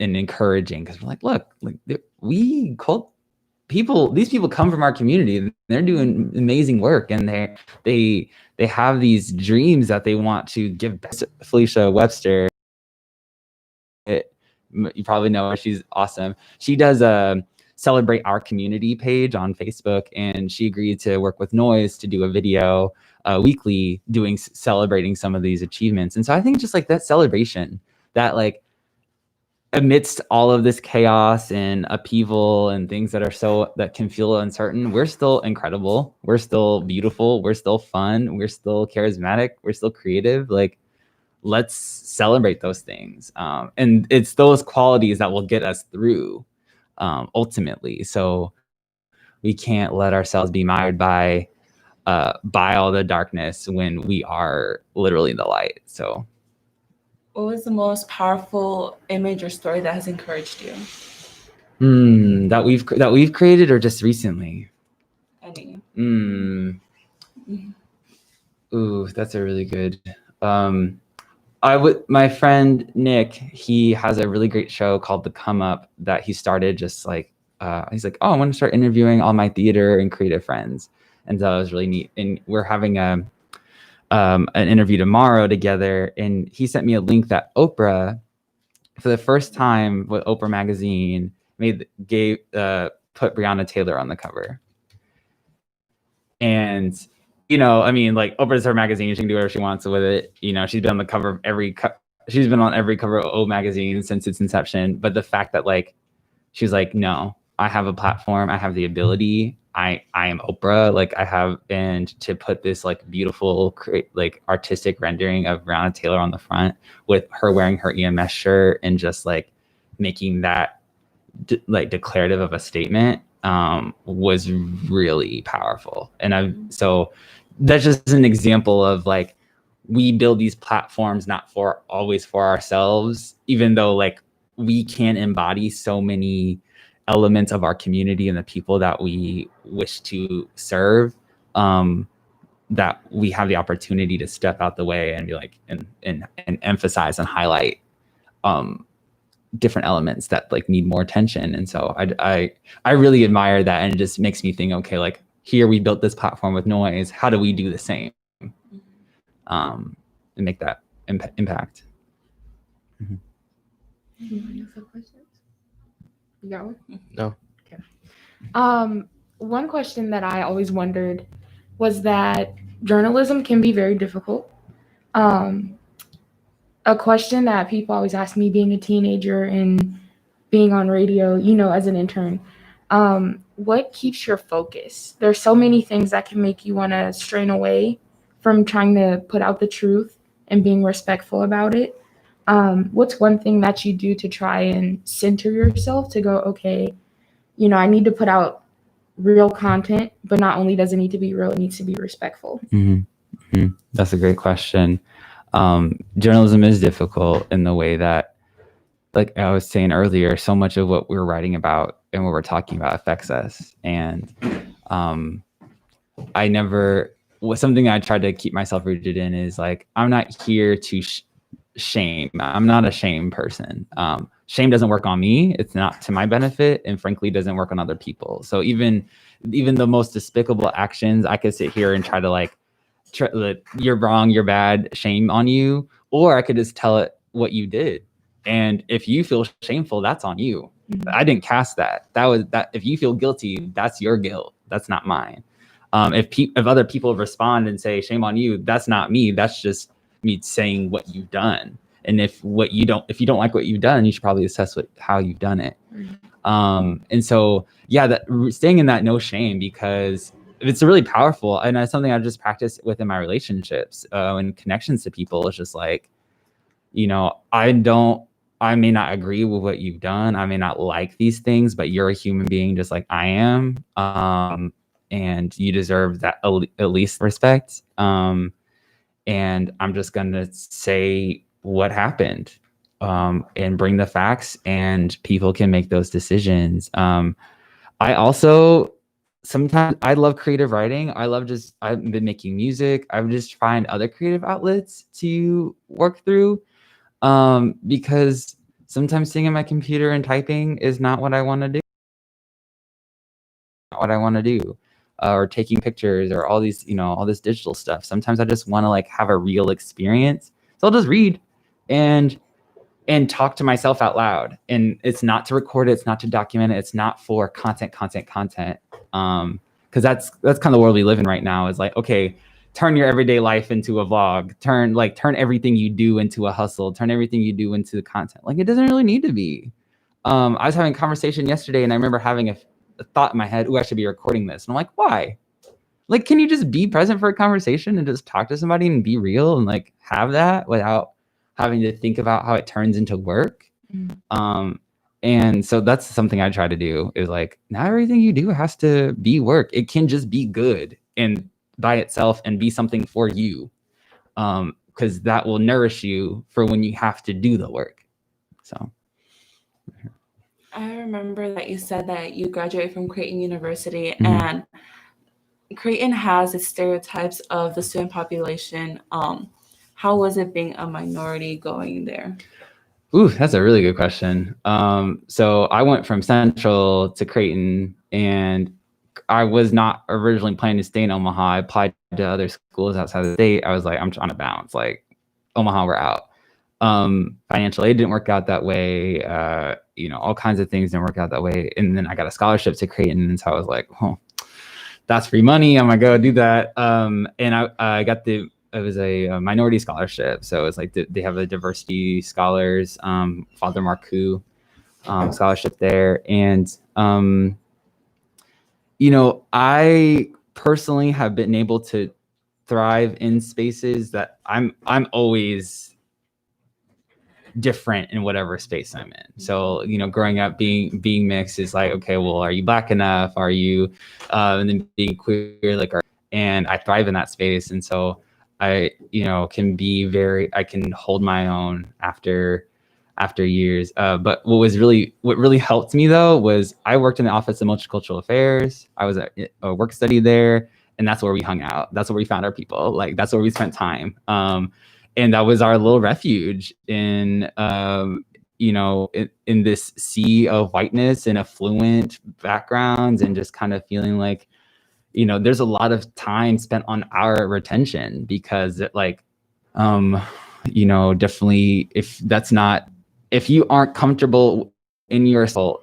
encouraging, because we're like, look, like, these people come from our community, and they're doing amazing work, and they have these dreams that they want to give back. Felicia Webster, you probably know her, she's awesome. She does a Celebrate Our Community page on Facebook, and she agreed to work with Noise to do a video weekly celebrating some of these achievements. And so I think just like that celebration, that like amidst all of this chaos and upheaval and things that can feel uncertain, we're still incredible, we're still beautiful, we're still fun, we're still charismatic, we're still creative. Like, let's celebrate those things. And it's those qualities that will get us through ultimately. So we can't let ourselves be mired by all the darkness when we are literally the light. So what was the most powerful image or story that has encouraged you? That we've created, or just recently? Any. Ooh, that's a really good. My friend Nick, he has a really great show called The Come Up that he started just like, he's like, oh, I want to start interviewing all my theater and creative friends. And so it was really neat. And we're having an interview tomorrow together. And he sent me a link that Oprah, for the first time with Oprah magazine, put Breonna Taylor on the cover. And I mean, like, Oprah's her magazine. She can do whatever she wants with it. She's been on the cover of she's been on every cover of O magazine since its inception. But the fact that, like, she's like, no, I have a platform. I have the ability. I am Oprah. Like, and to put this like beautiful, like artistic rendering of Breonna Taylor on the front with her wearing her EMS shirt and just like making that like declarative of a statement was really powerful. And so that's just an example of like, we build these platforms not always for ourselves, even though like we can embody so many elements of our community and the people that we wish to serve, that we have the opportunity to step out the way and be like, and emphasize and highlight different elements that like need more attention. And so I really admire that, and it just makes me think, okay, like, here we built this platform with Noise. How do we do the same and make that impact? Mm-hmm. Any other questions? You got one? No. Okay. One question that I always wondered was that journalism can be very difficult. A question that people always ask me, being a teenager and being on radio, as an intern, what keeps your focus? There's so many things that can make you want to strain away from trying to put out the truth and being respectful about it. What's one thing that you do to try and center yourself to go, okay, I need to put out real content, but not only does it need to be real, it needs to be respectful. Mm-hmm. Mm-hmm. That's a great question. Journalism is difficult in the way that, like I was saying earlier, so much of what we're writing about and what we're talking about affects us. And something I try to keep myself rooted in is like, I'm not here to shame. I'm not a shame person. Shame doesn't work on me. It's not to my benefit, and frankly doesn't work on other people. So even the most despicable actions, I could sit here and try to like, you're wrong, you're bad, shame on you, or I could just tell it what you did. And if you feel shameful, that's on you. Mm-hmm. I didn't cast that. If you feel guilty, that's your guilt. That's not mine. If other people respond and say shame on you, that's not me. That's just me saying what you've done. And if you don't like what you've done, you should probably assess how you've done it. And so, yeah, that staying in that no shame, because it's really powerful. And that's something I've just practiced within my relationships and connections to people. It's just like, I may not agree with what you've done. I may not like these things, but you're a human being just like I am. And you deserve that at least respect. And I'm just going to say what happened and bring the facts, and people can make those decisions. I also sometimes I love creative writing. I've been making music. I would just find other creative outlets to work through. Because sometimes sitting at my computer and typing is not what I want to do. Or taking pictures or all these, all this digital stuff. Sometimes I just want to like have a real experience. So I'll just read and talk to myself out loud. And it's not to record it. It's not to document it. It's not for content. Because that's kind of the world we live in right now, is like, okay, turn your everyday life into a vlog, turn everything you do into a hustle, turn everything you do into content. Like, it doesn't really need to be. I was having a conversation yesterday, and I remember having a thought in my head, I should be recording this. And I'm like, why? Like, can you just be present for a conversation and just talk to somebody and be real and like have that without having to think about how it turns into work? And so that's something I try to do, is like, not everything you do has to be work. It can just be good and by itself and be something for you, because that will nourish you for when you have to do the work. So I remember that you said that you graduated from Creighton University, and Creighton has its stereotypes of the student population. How was it being a minority going there? Ooh, that's a really good question. So I went from Central to Creighton, and I was not originally planning to stay in Omaha. I applied to other schools outside the state. I was like, I'm trying to bounce. Like, Omaha, we're out. Financial aid didn't work out that way. All kinds of things didn't work out that way. And then I got a scholarship to Creighton, and so I was like, oh, that's free money. I'm gonna go do that. And I got it was a minority scholarship. So it's like they have a diversity scholars, Father Marcoux scholarship there. And, I personally have been able to thrive in spaces that I'm always different in whatever space I'm in. So, growing up being mixed is like, okay, well, are you Black enough? Are you, and then being queer, and I thrive in that space. And so I, I can hold my own after years. But what really helped me though, was I worked in the Office of Multicultural Affairs. I was at a work study there, and that's where we hung out. That's where we found our people. Like, that's where we spent time. And that was our little refuge in, in this sea of whiteness and affluent backgrounds, and just kind of feeling like, there's a lot of time spent on our retention, because definitely if you aren't comfortable in your soul,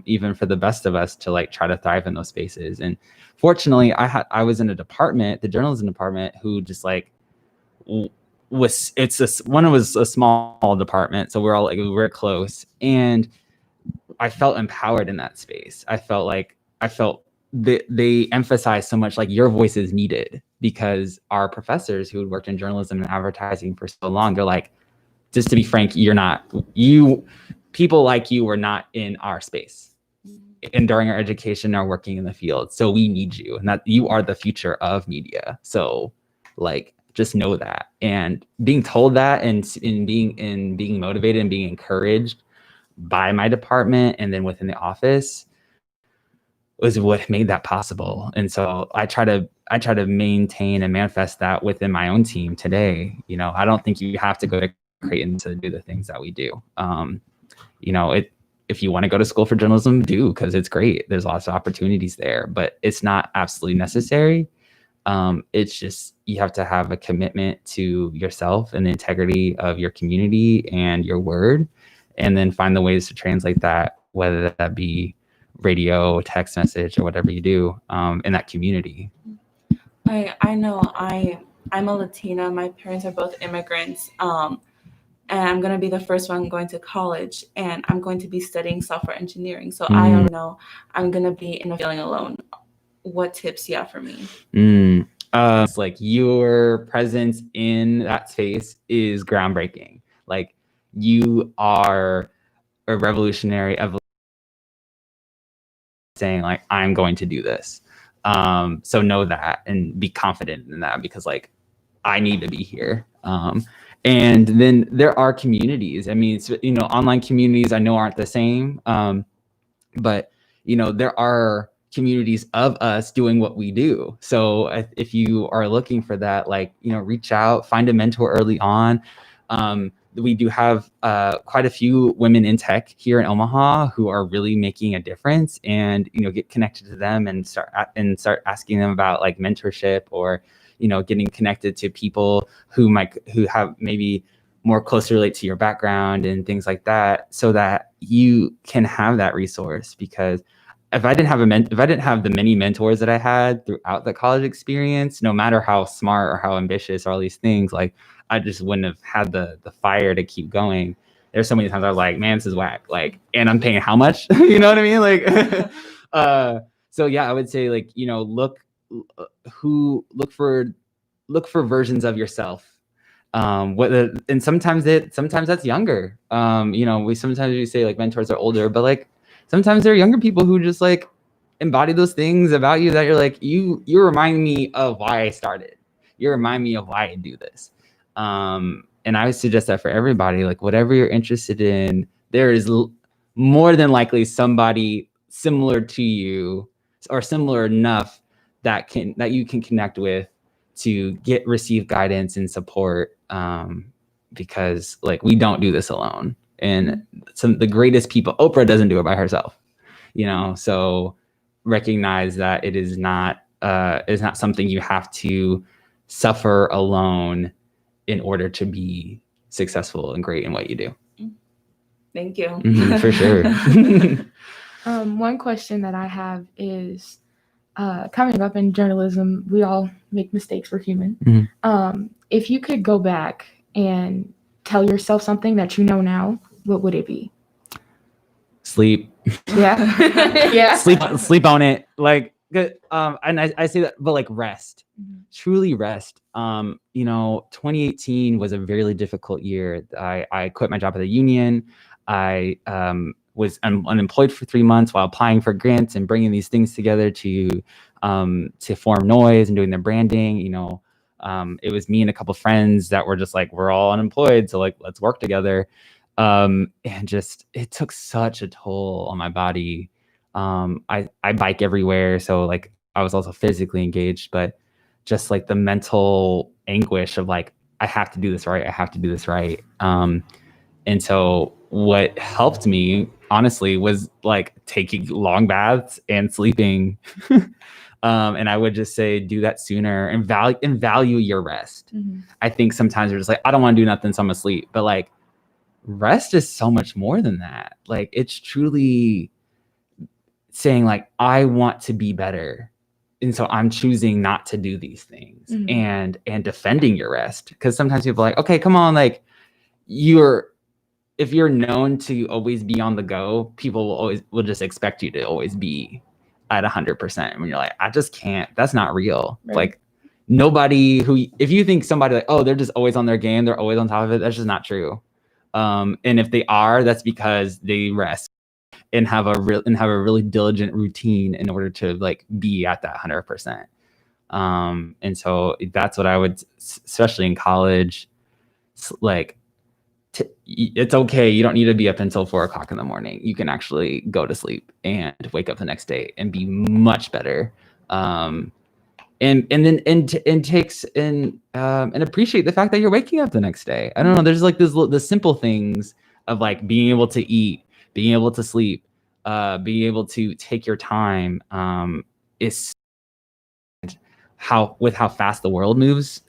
even for the best of us to try to thrive in those spaces. And fortunately, I was in a department, the journalism department, who just was a small department, so we're all we're close, and I felt empowered in that space. I felt they emphasized so much your voice is needed, because our professors who had worked in journalism and advertising for so long, they're like, just to be frank, people like you were not in our space and during our education are working in the field, so we need you, and that you are the future of media. So just know that. And being told that, and being motivated and being encouraged by my department and then within the office, was what made that possible. And so I try to maintain and manifest that within my own team today. I don't think you have to go to Creighton to do the things that we do. If you want to go to school for journalism, do, because it's great. There's lots of opportunities there, but it's not absolutely necessary. It's just, you have to have a commitment to yourself and the integrity of your community and your word, and then find the ways to translate that, whether that be radio, text message, or whatever you do in that community. I know I'm a Latina. My parents are both immigrants. and I'm going to be the first one going to college, and I'm going to be studying software engineering. So I already know I'm going to be in a feeling alone. What tips you have for me? It's like your presence in that space is groundbreaking. Like you are a revolutionary saying like, I'm going to do this. So know that and be confident in that, because like I need to be here. And then there are communities. I mean, it's, you know, online communities I know aren't the same. But you know, there are communities of us doing what we do. So if you are looking for that, like, you know, reach out, find a mentor early on. We do have quite a few women in tech here in Omaha who are really making a difference, and, you know, get connected to them and start asking them about like mentorship, or, you know, getting connected to people who have maybe more closely relate to your background and things like that, so that you can have that resource. Because if I didn't have the many mentors that I had throughout the college experience, no matter how smart or how ambitious or all these things, like I just wouldn't have had the fire to keep going. There's so many times I was like, man, this is whack. Like, and I'm paying how much? You know what I mean? Like, so yeah, I would say, like, you know, look for versions of yourself. And sometimes that's younger. You know, we say like mentors are older, but like sometimes there are younger people who just like embody those things about you that you're like, you remind me of why I started. You remind me of why I do this. And I would suggest that for everybody, like whatever you're interested in, there is more than likely somebody similar to you or similar enough that you can connect with to receive guidance and support, because like we don't do this alone. And the greatest people, Oprah doesn't do it by herself, you know. So recognize that it is not something you have to suffer alone in order to be successful and great in what you do. Thank you. For sure. One question that I have is, coming up in journalism, we all make mistakes. We're human. If you could go back and tell yourself something that you know now, what would it be? Sleep. Yeah. Yeah. Sleep on it. Like, and I say that, but like rest. Truly rest. You know, 2018 was a really difficult year. I quit my job at the union. I was unemployed for 3 months while applying for grants and bringing these things together to form Noise and doing their branding. You know, it was me and a couple friends that were just like, we're all unemployed, so like let's work together. And just it took such a toll on my body. I bike everywhere, so like I was also physically engaged, but just like the mental anguish of like, I have to do this right. I have to do this right. And so what helped me, honestly, was like taking long baths and sleeping. And I would just say, do that sooner and value your rest. I think sometimes you're just like, I don't want to do nothing, so I'm asleep. But like, rest is so much more than that. Like, it's truly saying like, I want to be better. And so I'm choosing not to do these things, and defending your rest. Because sometimes people are like, okay, come on, like if you're known to always be on the go, people will just expect you to always be at 100%. When you're like, I just can't, that's not real. Right. Like if you think somebody like, oh, they're just always on their game, they're always on top of it, that's just not true. And if they are, that's because they rest and have a really diligent routine in order to like be at that 100%. And so that's what I would, especially in college, like, it's okay. You don't need to be up until 4 o'clock in the morning. You can actually go to sleep and wake up the next day and be much better. And takes and appreciate the fact that you're waking up the next day. I don't know. There's like the simple things of like being able to eat, being able to sleep, being able to take your time. Is how fast the world moves,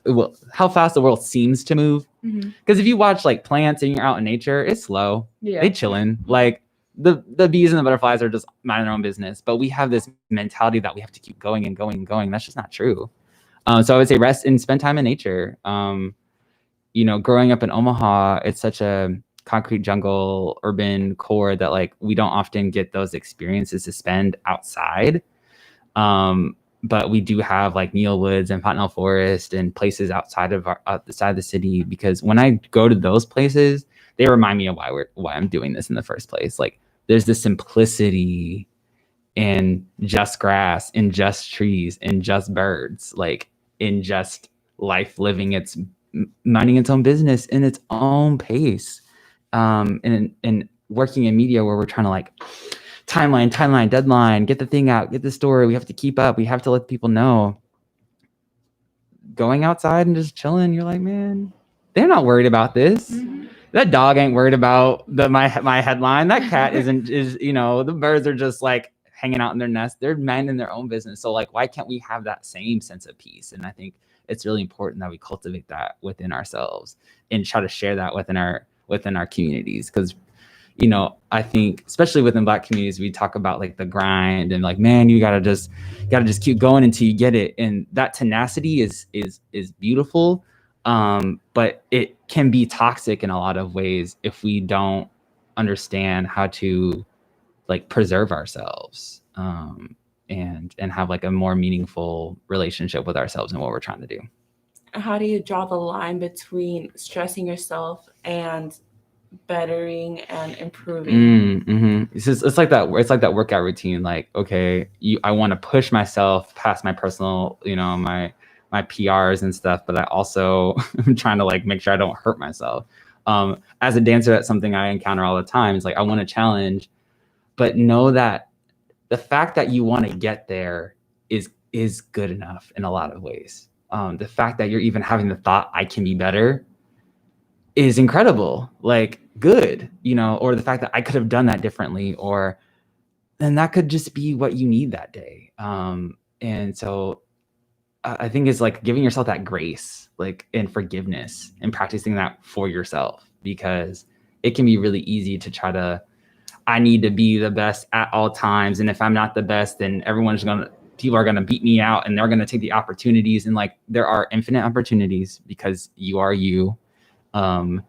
how fast the world seems to move. Because if you watch like plants and you're out in nature, it's slow. Yeah. They chilling. Like the bees and the butterflies are just minding their own business. But we have this mentality that we have to keep going and going and going. That's just not true. So I would say rest and spend time in nature. growing up in Omaha, it's such a concrete jungle urban core that like we don't often get those experiences to spend outside. But we do have like Neil Woods and Fontanelle Forest and places outside of the city, because when I go to those places, they remind me of why I'm doing this in the first place. Like there's this simplicity in just grass, in just trees, in just birds, like in just life living its minding its own business in its own pace. And working in media where we're trying to like timeline, deadline, get the thing out, get the story. We have to keep up. We have to let people know. Going outside and just chilling, you're like, man, they're not worried about this. Mm-hmm. That dog ain't worried about my headline. That cat is the birds are just like hanging out in their nest. They're minding their own business. So like, why can't we have that same sense of peace? And I think it's really important that we cultivate that within ourselves and try to share that within our communities. Because I think especially within Black communities, we talk about like the grind and like, man, you gotta just keep going until you get it. And that tenacity is beautiful. But it can be toxic in a lot of ways if we don't understand how to like preserve ourselves, and have like a more meaningful relationship with ourselves and what we're trying to do. How do you draw the line between stressing yourself and bettering and improving? Mm-hmm. It's like that. It's like that workout routine. Like, okay, I want to push myself past my personal, my PRs and stuff, but I also am trying to like make sure I don't hurt myself. As a dancer, that's something I encounter all the time. It's like I want to challenge, but know that the fact that you want to get there is good enough in a lot of ways. The fact that you're even having the thought I can be better is incredible, like good, or the fact that I could have done that differently, then that could just be what you need that day. And so I think it's like giving yourself that grace, like, and forgiveness, and practicing that for yourself, because it can be really easy to try to, I need to be the best at all times. And if I'm not the best, then people are going to beat me out, and they're going to take the opportunities. And like, there are infinite opportunities because you are you. And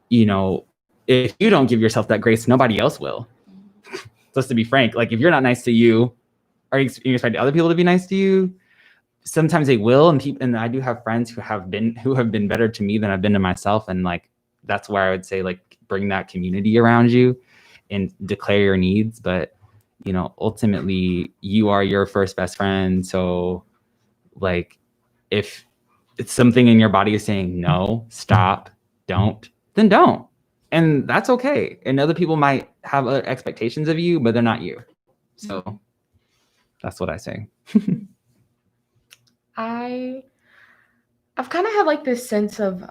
if you don't give yourself that grace, nobody else will. Just to be frank, like if you're not nice to you, are you expecting other people to be nice to you? Sometimes they will, and I do have friends who have been better to me than I've been to myself, and like that's where I would say like bring that community around you and declare your needs. But ultimately you are your first best friend. So like if it's something in your body is saying no, stop, don't, then don't. And that's okay. And other people might have other expectations of you, but they're not you. So that's what I say. I've kind of had like this sense of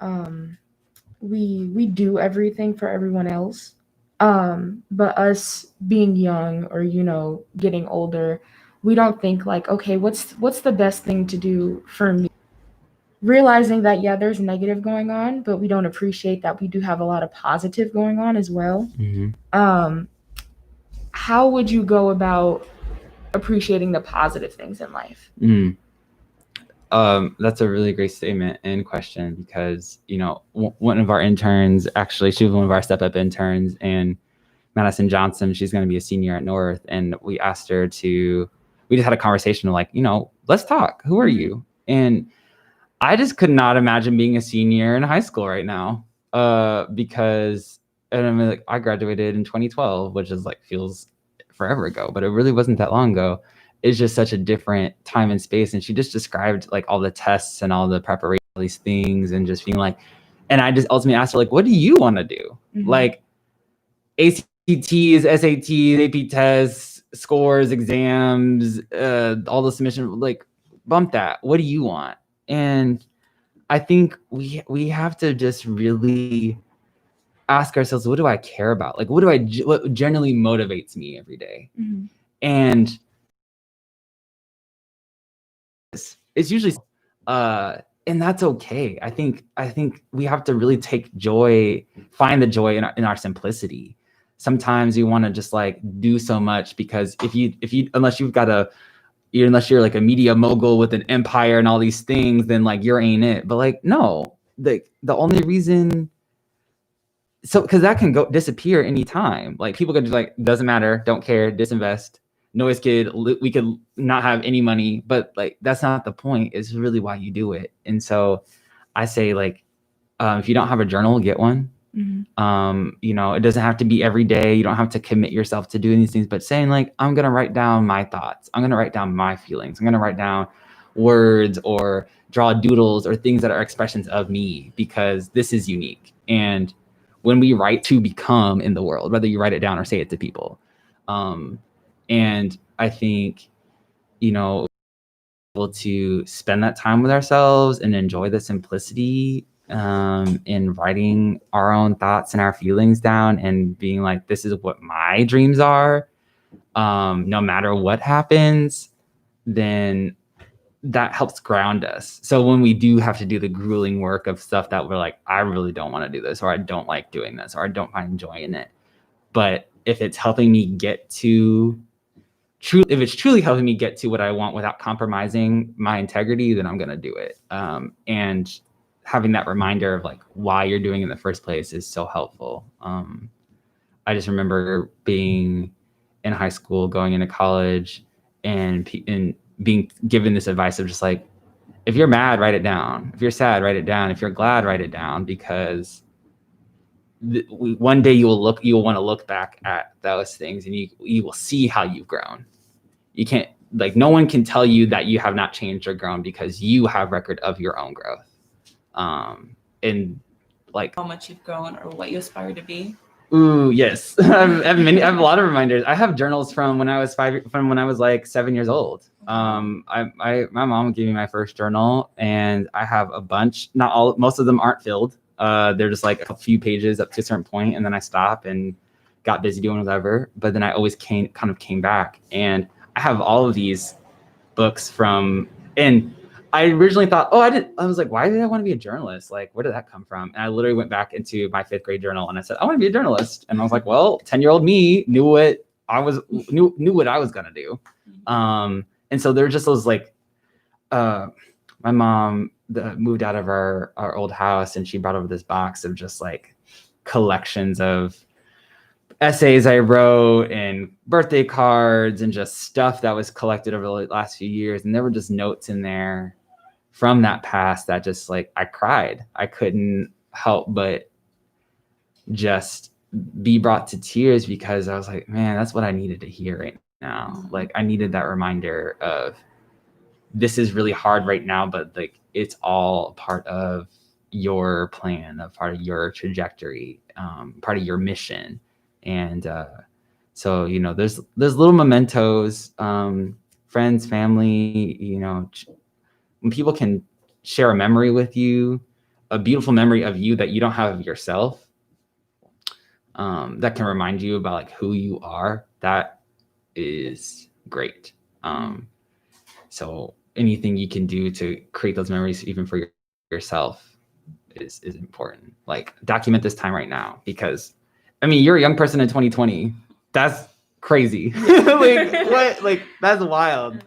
we do everything for everyone else. But us being young or getting older, we don't think like, okay, what's the best thing to do for me? Realizing that, yeah, there's negative going on, but we don't appreciate that we do have a lot of positive going on as well. Mm-hmm. How would you go about appreciating the positive things in life? That's a really great statement and question, because, one of our interns, actually, she was one of our step-up interns, and Madison Johnson, she's going to be a senior at North. And we asked her we just had a conversation like, let's talk. Who are you? And I just could not imagine being a senior in high school right now, because I graduated in 2012, which is like feels forever ago, but it really wasn't that long ago. It's just such a different time and space. And she just described like all the tests and all the preparation, all these things, and just being like, and I just ultimately asked her like, what do you want to do? Mm-hmm. Like ACTs, SATs, AP tests, scores, exams, all the submission, like bump that. What do you want? And I think we have to just really ask ourselves, what do I care about? Like, what generally motivates me every day? Mm-hmm. And it's usually, and that's okay. I think we have to really find the joy in our simplicity. Sometimes you want to just like do so much, because if you unless you've got a unless you're like a media mogul with an empire and all these things, then like you're ain't it. But like, no, the only reason, so because that can go disappear anytime. Like people could just like, doesn't matter, don't care, disinvest. Noise kid, we could not have any money, but like that's not the point. It's really why you do it. And so I say like, if you don't have a journal, get one. You know, it doesn't have to be every day. You don't have to commit yourself to doing these things, but saying like, I'm going to write down my thoughts. I'm going to write down my feelings. I'm going to write down words or draw doodles or things that are expressions of me, because this is unique. And when we write to become in the world, whether you write it down or say it to people. And I think, you know, able to spend that time with ourselves and enjoy the simplicity in writing our own thoughts and our feelings down and being like, this is what my dreams are, no matter what happens, then that helps ground us. So when we do have to do the grueling work of stuff that we're like, I really don't want to do this, or I don't like doing this, or I don't find enjoying it. But if it's helping me get to if it's truly helping me get to what I want without compromising my integrity, then I'm going to do it. And having that reminder of like why you're doing it in the first place is so helpful. I just remember being in high school, going into college, and being given this advice of just like, if you're mad, write it down. If you're sad, write it down. If you're glad, write it down, because one day you will want to look back at those things and you will see how you've grown. You can't, like, no one can tell you that you have not changed or grown, because you have record of your own growth. And like how much you've grown or what you aspire to be. Ooh, yes. I have a lot of reminders. I have journals from when I was like 7 years old. My mom gave me my first journal, and I have a bunch. Not all, most of them aren't filled. They're just like a few pages up to a certain point, and then I stop and got busy doing whatever. But then I always came back, and I have all of these books from, and I originally thought, I was like, why did I want to be a journalist? Like, where did that come from? And I literally went back into my 5th grade journal and I said, I want to be a journalist. And I was like, well, 10-year-old me knew what I was going to do. And so there were just those like, my mom moved out of our old house, and she brought over this box of just like collections of essays I wrote and birthday cards and just stuff that was collected over the last few years. And there were just notes in there from that past that just like, I cried. I couldn't help but just be brought to tears, because I was like, man, that's what I needed to hear right now. Like, I needed that reminder of, this is really hard right now, but like, it's all part of your plan, a part of your trajectory, part of your mission. And so, you know, there's little mementos, friends, family, you know, when people can share a memory with you, a beautiful memory of you that you don't have of yourself, that can remind you about like who you are, that is great. So anything you can do to create those memories, even for yourself, is important. Like, document this time right now, because I mean, you're a young person in 2020. That's crazy. Like, what? Like, that's wild.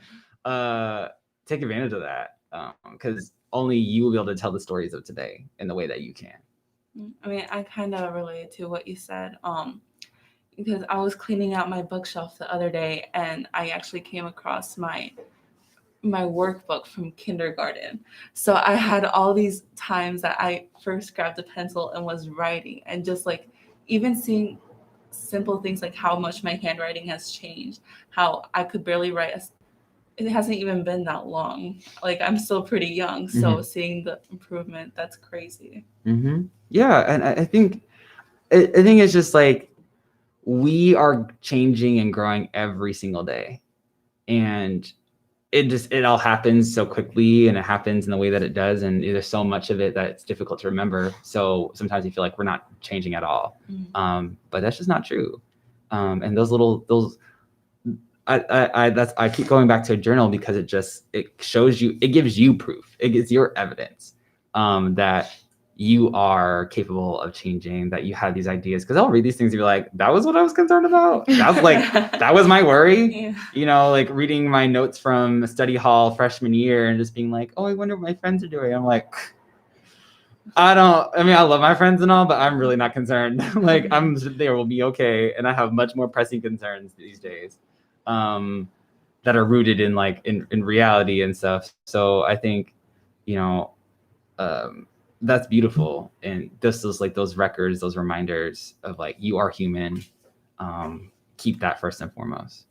Take advantage of that, because only you will be able to tell the stories of today in the way that you can. I mean, I kind of relate to what you said, because I was cleaning out my bookshelf the other day, and I actually came across my workbook from kindergarten. So I had all these times that I first grabbed a pencil and was writing, and just like, even seeing simple things like how much my handwriting has changed, how I could barely write. It hasn't even been that long. Like, I'm still pretty young. So seeing the improvement, that's crazy. Yeah. And I think it's just like, we are changing and growing every single day. And it all happens so quickly, and it happens in the way that it does, and there's so much of it that it's difficult to remember. So sometimes you feel like we're not changing at all, but that's just not true. And I keep going back to a journal, because it shows you, it gives you proof, it gives your evidence that you are capable of changing, that you have these ideas. Because I'll read these things and be like, that was what I was concerned about. That was like, that was my worry. Yeah. Like reading my notes from study hall freshman year and just being like, oh, I wonder what my friends are doing. I'm like, I love my friends and all, but I'm really not concerned. They will be okay. And I have much more pressing concerns these days that are rooted in in reality and stuff. So I think, that's beautiful. And this is those records, those reminders of you are human. Keep that first and foremost.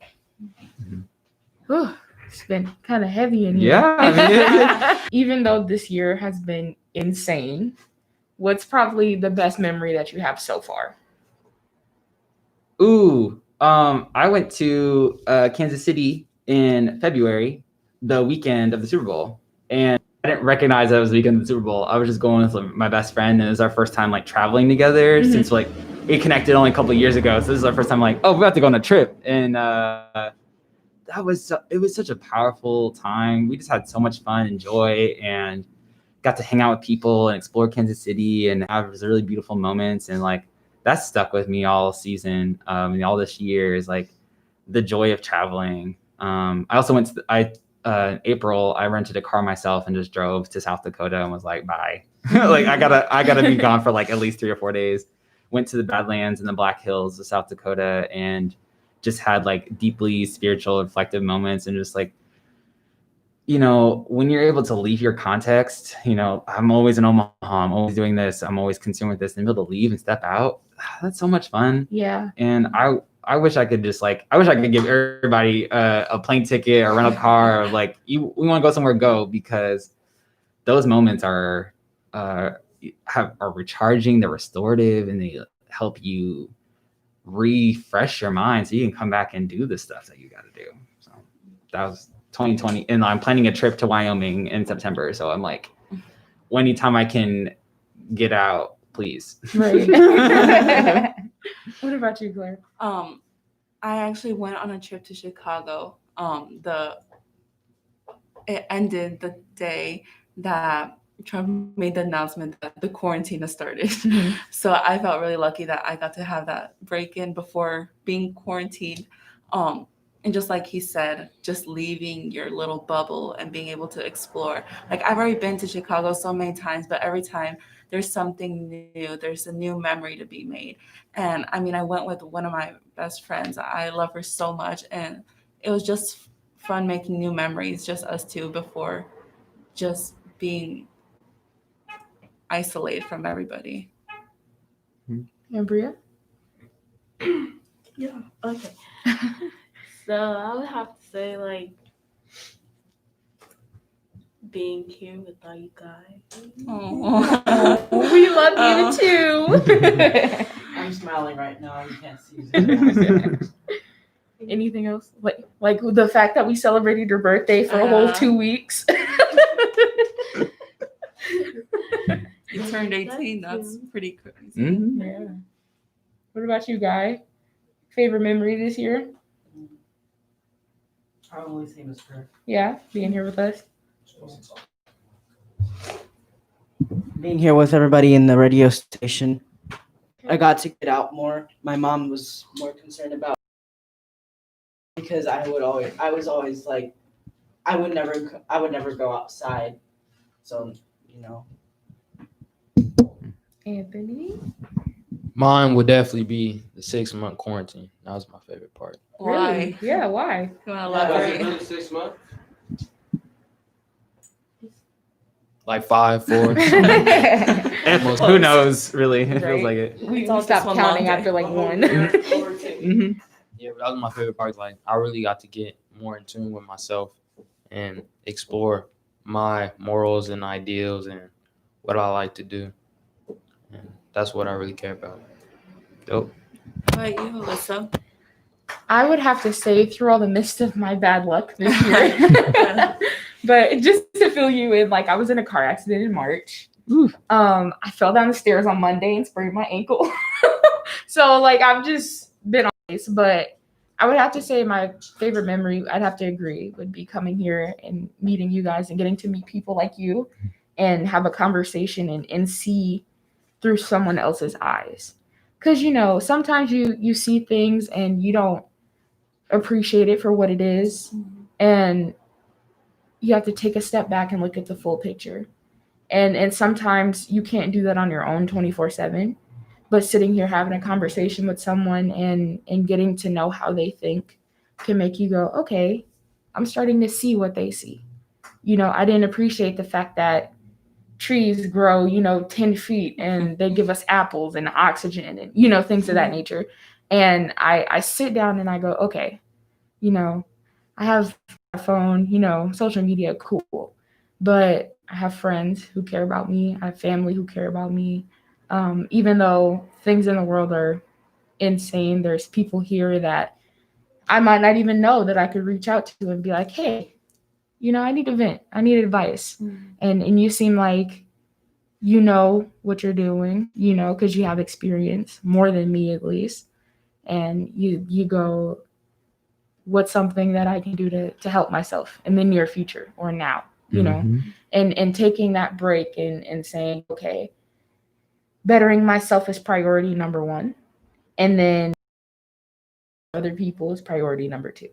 Whew, it's been kind of heavy in here. Yeah. Even though this year has been insane, what's probably the best memory that you have so far? Ooh, I went to Kansas City in February, the weekend of the Super Bowl, and I didn't recognize that it was the weekend of the Super Bowl. I was just going with my best friend, and it was our first time traveling together since we connected only a couple of years ago. So this is our first time oh, we're about to go on a trip, and it was such a powerful time. We just had so much fun and joy, and got to hang out with people and explore Kansas City and have really beautiful moments. And that's stuck with me all season and all this year is the joy of traveling. I also went to in April, I rented a car myself and just drove to South Dakota and was like, bye. I gotta be gone for at least 3 or 4 days. Went to the Badlands and the Black Hills of South Dakota and just had deeply spiritual, reflective moments. And just when you're able to leave your context, I'm always in Omaha, I'm always doing this, I'm always consumed with this, and be able to leave and step out, that's so much fun. Yeah. And I wish I could just I wish I could give everybody a plane ticket or rent a car or we want to go somewhere, go, because those moments are recharging, they're restorative, and they help you refresh your mind so you can come back and do the stuff that you got to do. So that was 2020, and I'm planning a trip to Wyoming in September. So I'm anytime I can get out, please. Right. What about you, Claire? I actually went on a trip to Chicago. It ended the day that Trump made the announcement that the quarantine has started. Mm-hmm. So I felt really lucky that I got to have that break in before being quarantined. And just like he said, just leaving your little bubble and being able to explore. I've already been to Chicago so many times, but every time there's something new, there's a new memory to be made. And I went with one of my best friends. I love her so much. And it was just fun making new memories, just us two, before just being isolated from everybody. And Bria? Yeah, okay. So I would have to say being here with all you guys. Oh, we love you too. I'm smiling right now. You can't see it. Anything else? Like the fact that we celebrated your birthday for a whole 2 weeks. You turned 18. That's pretty crazy. Mm-hmm. Yeah. What about you, Guy? Favorite memory this year? Probably same as her. Yeah, being here with us. Being here with everybody in the radio station. I got to get out more. My mom was more concerned about because I would never go outside. So, Anthony? Mine would definitely be the 6-month quarantine. That was my favorite part. Why? Really? Yeah, why? You want to elaborate? Really 6 months? 5, 4. Who knows, really? It Right. feels like it. We all stopped just one counting long after day. 1. Mm-hmm. Yeah, but that was my favorite part. I really got to get more in tune with myself and explore my morals and ideals and what I like to do. And that's what I really care about. Dope. How about you, Alyssa? I would have to say, through all the midst of my bad luck this year, but just to fill you in, I was in a car accident in March. I fell down the stairs on Monday and sprained my ankle. So I've just been on this, but I would have to say my favorite memory, I'd have to agree, would be coming here and meeting you guys and getting to meet people like you and have a conversation and see through someone else's eyes. Because, sometimes you see things and you don't appreciate it for what it is. And you have to take a step back and look at the full picture. And sometimes you can't do that on your own 24/7. But sitting here having a conversation with someone and getting to know how they think can make you go, okay, I'm starting to see what they see. I didn't appreciate the fact that trees grow, 10 feet and they give us apples and oxygen and, things of that nature. And I sit down and I go, okay, I have a phone, social media, cool. But I have friends who care about me. I have family who care about me. Even though things in the world are insane, there's people here that I might not even know that I could reach out to and be like, hey, I need a vent. I need advice. And you seem like you know what you're doing, because you have experience, more than me at least. And you go, what's something that I can do to help myself in the near future or now, and taking that break and saying, okay, bettering myself is priority number one. And then other people is priority number two,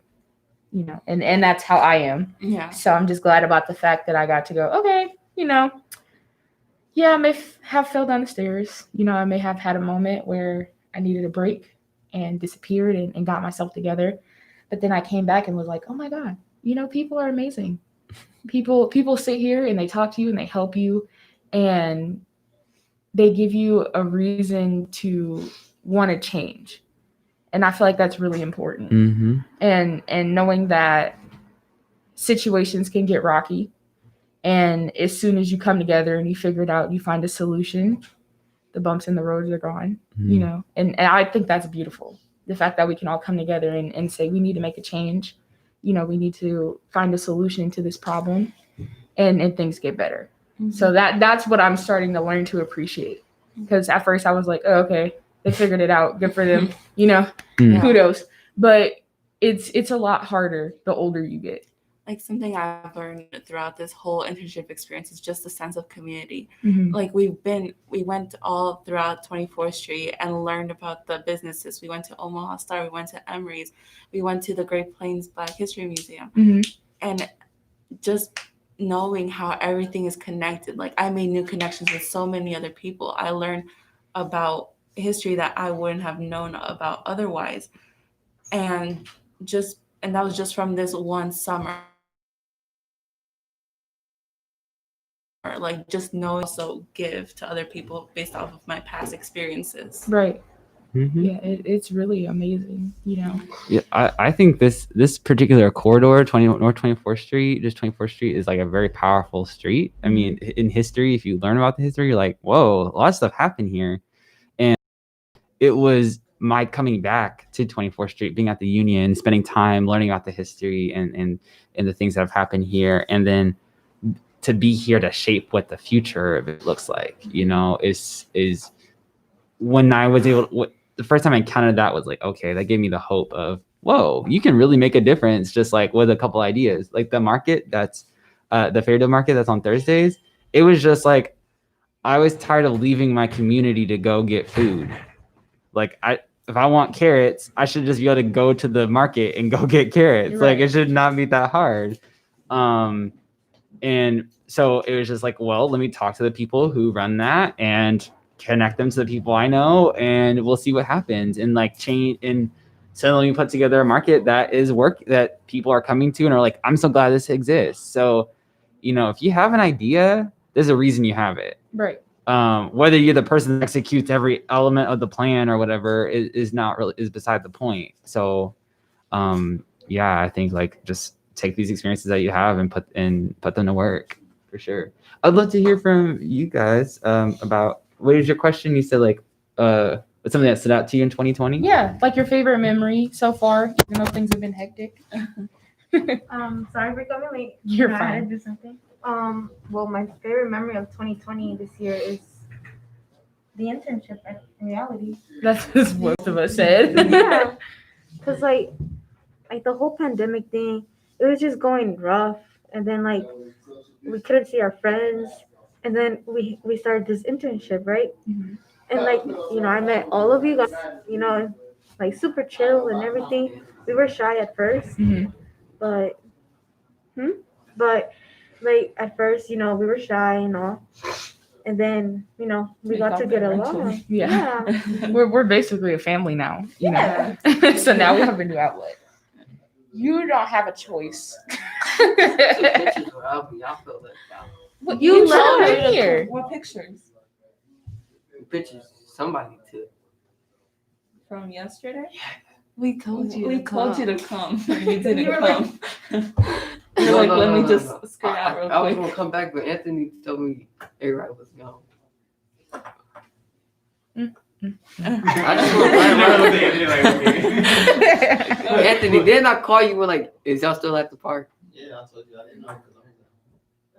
and that's how I am. Yeah. So I'm just glad about the fact that I got to go, okay, yeah, I may have fell down the stairs. I may have had a moment where I needed a break and disappeared and got myself together. But then I came back and was like, oh my God, people are amazing. People sit here and they talk to you and they help you and they give you a reason to want to change. And I feel like that's really important. Mm-hmm. And knowing that situations can get rocky. And as soon as you come together and you figure it out, you find a solution, the bumps in the road are gone, and I think that's beautiful. The fact that we can all come together and say, we need to make a change. We need to find a solution to this problem and things get better. So that's what I'm starting to learn to appreciate. Because at first I was like, oh, okay, they figured it out. Good for them. Kudos. But it's a lot harder the older you get. Like something I've learned throughout this whole internship experience is just the sense of community. Mm-hmm. Like we went all throughout 24th Street and learned about the businesses. We went to Omaha Star, we went to Emory's, we went to the Great Plains Black History Museum. Mm-hmm. And just knowing how everything is connected. Like I made new connections with so many other people. I learned about history that I wouldn't have known about otherwise. And that was just from this one summer. Like just knowing also give to other people based off of my past experiences. Right. Mm-hmm. Yeah, it's really amazing, Yeah, I think this particular corridor, North 24th Street, just 24th Street, is like a very powerful street. I mean, in history, if you learn about the history, you're like, whoa, a lot of stuff happened here. And it was my coming back to 24th Street, being at the Union, spending time learning about the history and the things that have happened here, and then to be here to shape what the future of it looks like, is when I was able. The first time I encountered that was like, okay, that gave me the hope of, whoa, you can really make a difference just like with a couple ideas. Like the market that's the Fairdale market that's on Thursdays. It was just like I was tired of leaving my community to go get food. Like if I want carrots, I should just be able to go to the market and go get carrots. Right. Like it should not be that hard. And so it was just like, well, let me talk to the people who run that and connect them to the people I know, and we'll see what happens. And like change, and suddenly we put together a market that is that people are coming to and are like, I'm so glad this exists. So, if you have an idea, there's a reason you have it. Right. Whether you're the person that executes every element of the plan or whatever is not really is beside the point. So, yeah, I think like just take these experiences that you have and put them to work for sure. I'd love to hear from you guys about what is your question? You said like what's something that stood out to you in 2020? Yeah, like your favorite memory so far, even though things have been hectic. Sorry for coming late. You're I fine. had to do something. Well, my favorite memory of 2020 this year is the internship in reality. That's what most of us said. Yeah, because like the whole pandemic thing, it was just going rough, and then like we couldn't see our friends, and then we started this internship, right? And like, I met all of you guys, like super chill and everything. We were shy at first, but but like at first, we were shy and all. And then, we got to get along. Yeah. We're basically a family now, you know. So now we have a new outlet. You don't have a choice. Well, you let her in here. What pictures? Pictures. Somebody took. From yesterday? We told you. We told you to come. You didn't You were come. You're like, let me just skirt out real I was quick. gonna come back, but Anthony told me everybody was gone. I just went Anthony, didn't I call you when like, is y'all still at the park? Yeah, I told you I didn't know.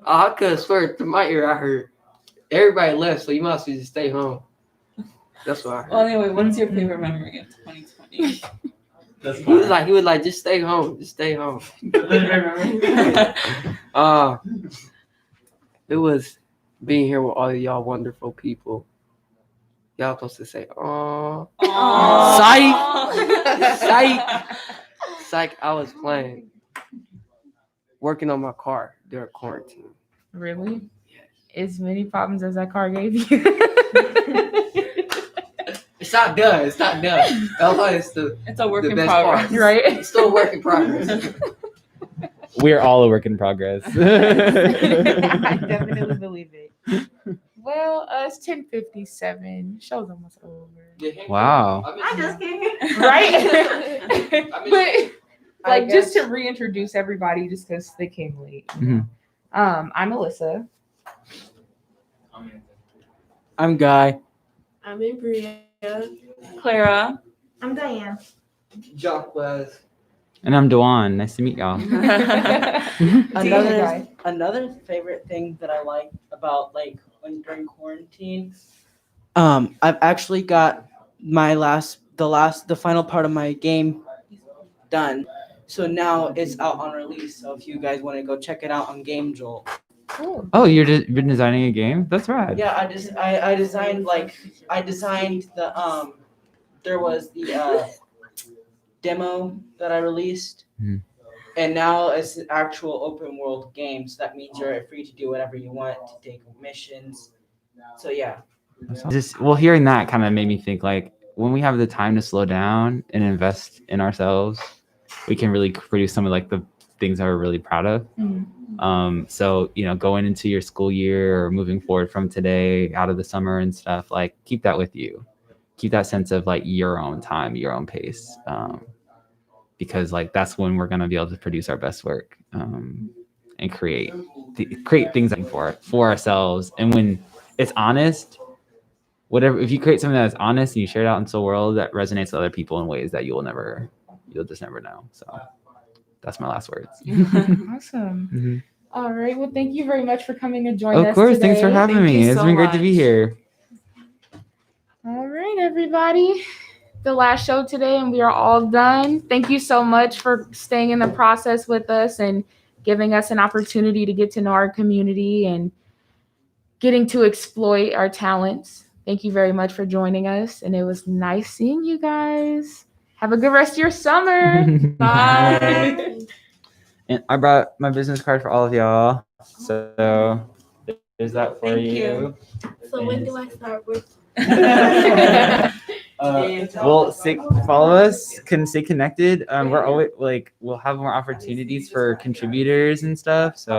I could have swear to my ear I heard everybody left, so you must just stay home. That's what I heard. Well, anyway, what's your favorite memory of 2020? That's He was like, just stay home, just stay home. It was being here with all of y'all wonderful people. Y'all supposed to say, "Aw." Psych. I was playing, working on my car during quarantine. Really? Yes. As many problems as that car gave you. It's not done. It's not done. It's a work the in best progress, part. Right? It's still a work in progress. We're all a work in progress. I definitely believe it. Well, it's 10:57. Show's almost over. Wow. I just came here. Right? But like just to reintroduce everybody, just because they came late. I'm Alyssa. I'm Guy. I'm Bria. Clara. I'm Diane. Jacques was. And I'm Dawaune. Nice to meet y'all. Another favorite thing that I like about like when during quarantine, I've actually got the final part of my game done. So now it's out on release. So if you guys want to go check it out on Game Jolt. Cool. Oh, you've been designing a game? That's rad. Yeah, I designed the there was the demo that I released. And now it's an actual open world game, so that means you're free to do whatever you want, to take missions. So yeah. Hearing that kind of made me think like when we have the time to slow down and invest in ourselves, we can really produce some of like the things that we're really proud of. So, going into your school year or moving forward from today out of the summer and stuff, like keep that with you. Keep that sense of like your own time, your own pace. Because like that's when we're going to be able to produce our best work and create things for ourselves. And when it's honest, if you create something that's honest and you share it out into the world, that resonates with other people in ways that you'll just never know. So that's my last words. Awesome. All right. Well, thank you very much for coming and joining us. Of course. Today. Thanks for having me. It's been great to be here. All right, everybody. The last show today, and we are all done. Thank you so much for staying in the process with us and giving us an opportunity to get to know our community and getting to exploit our talents. Thank you very much for joining us, and it was nice seeing you guys. Have a good rest of your summer. Bye. And I brought my business card for all of y'all. So there's that for you. So when do I start working? Follow us, can stay connected. We're always we'll have more opportunities for contributors and stuff. So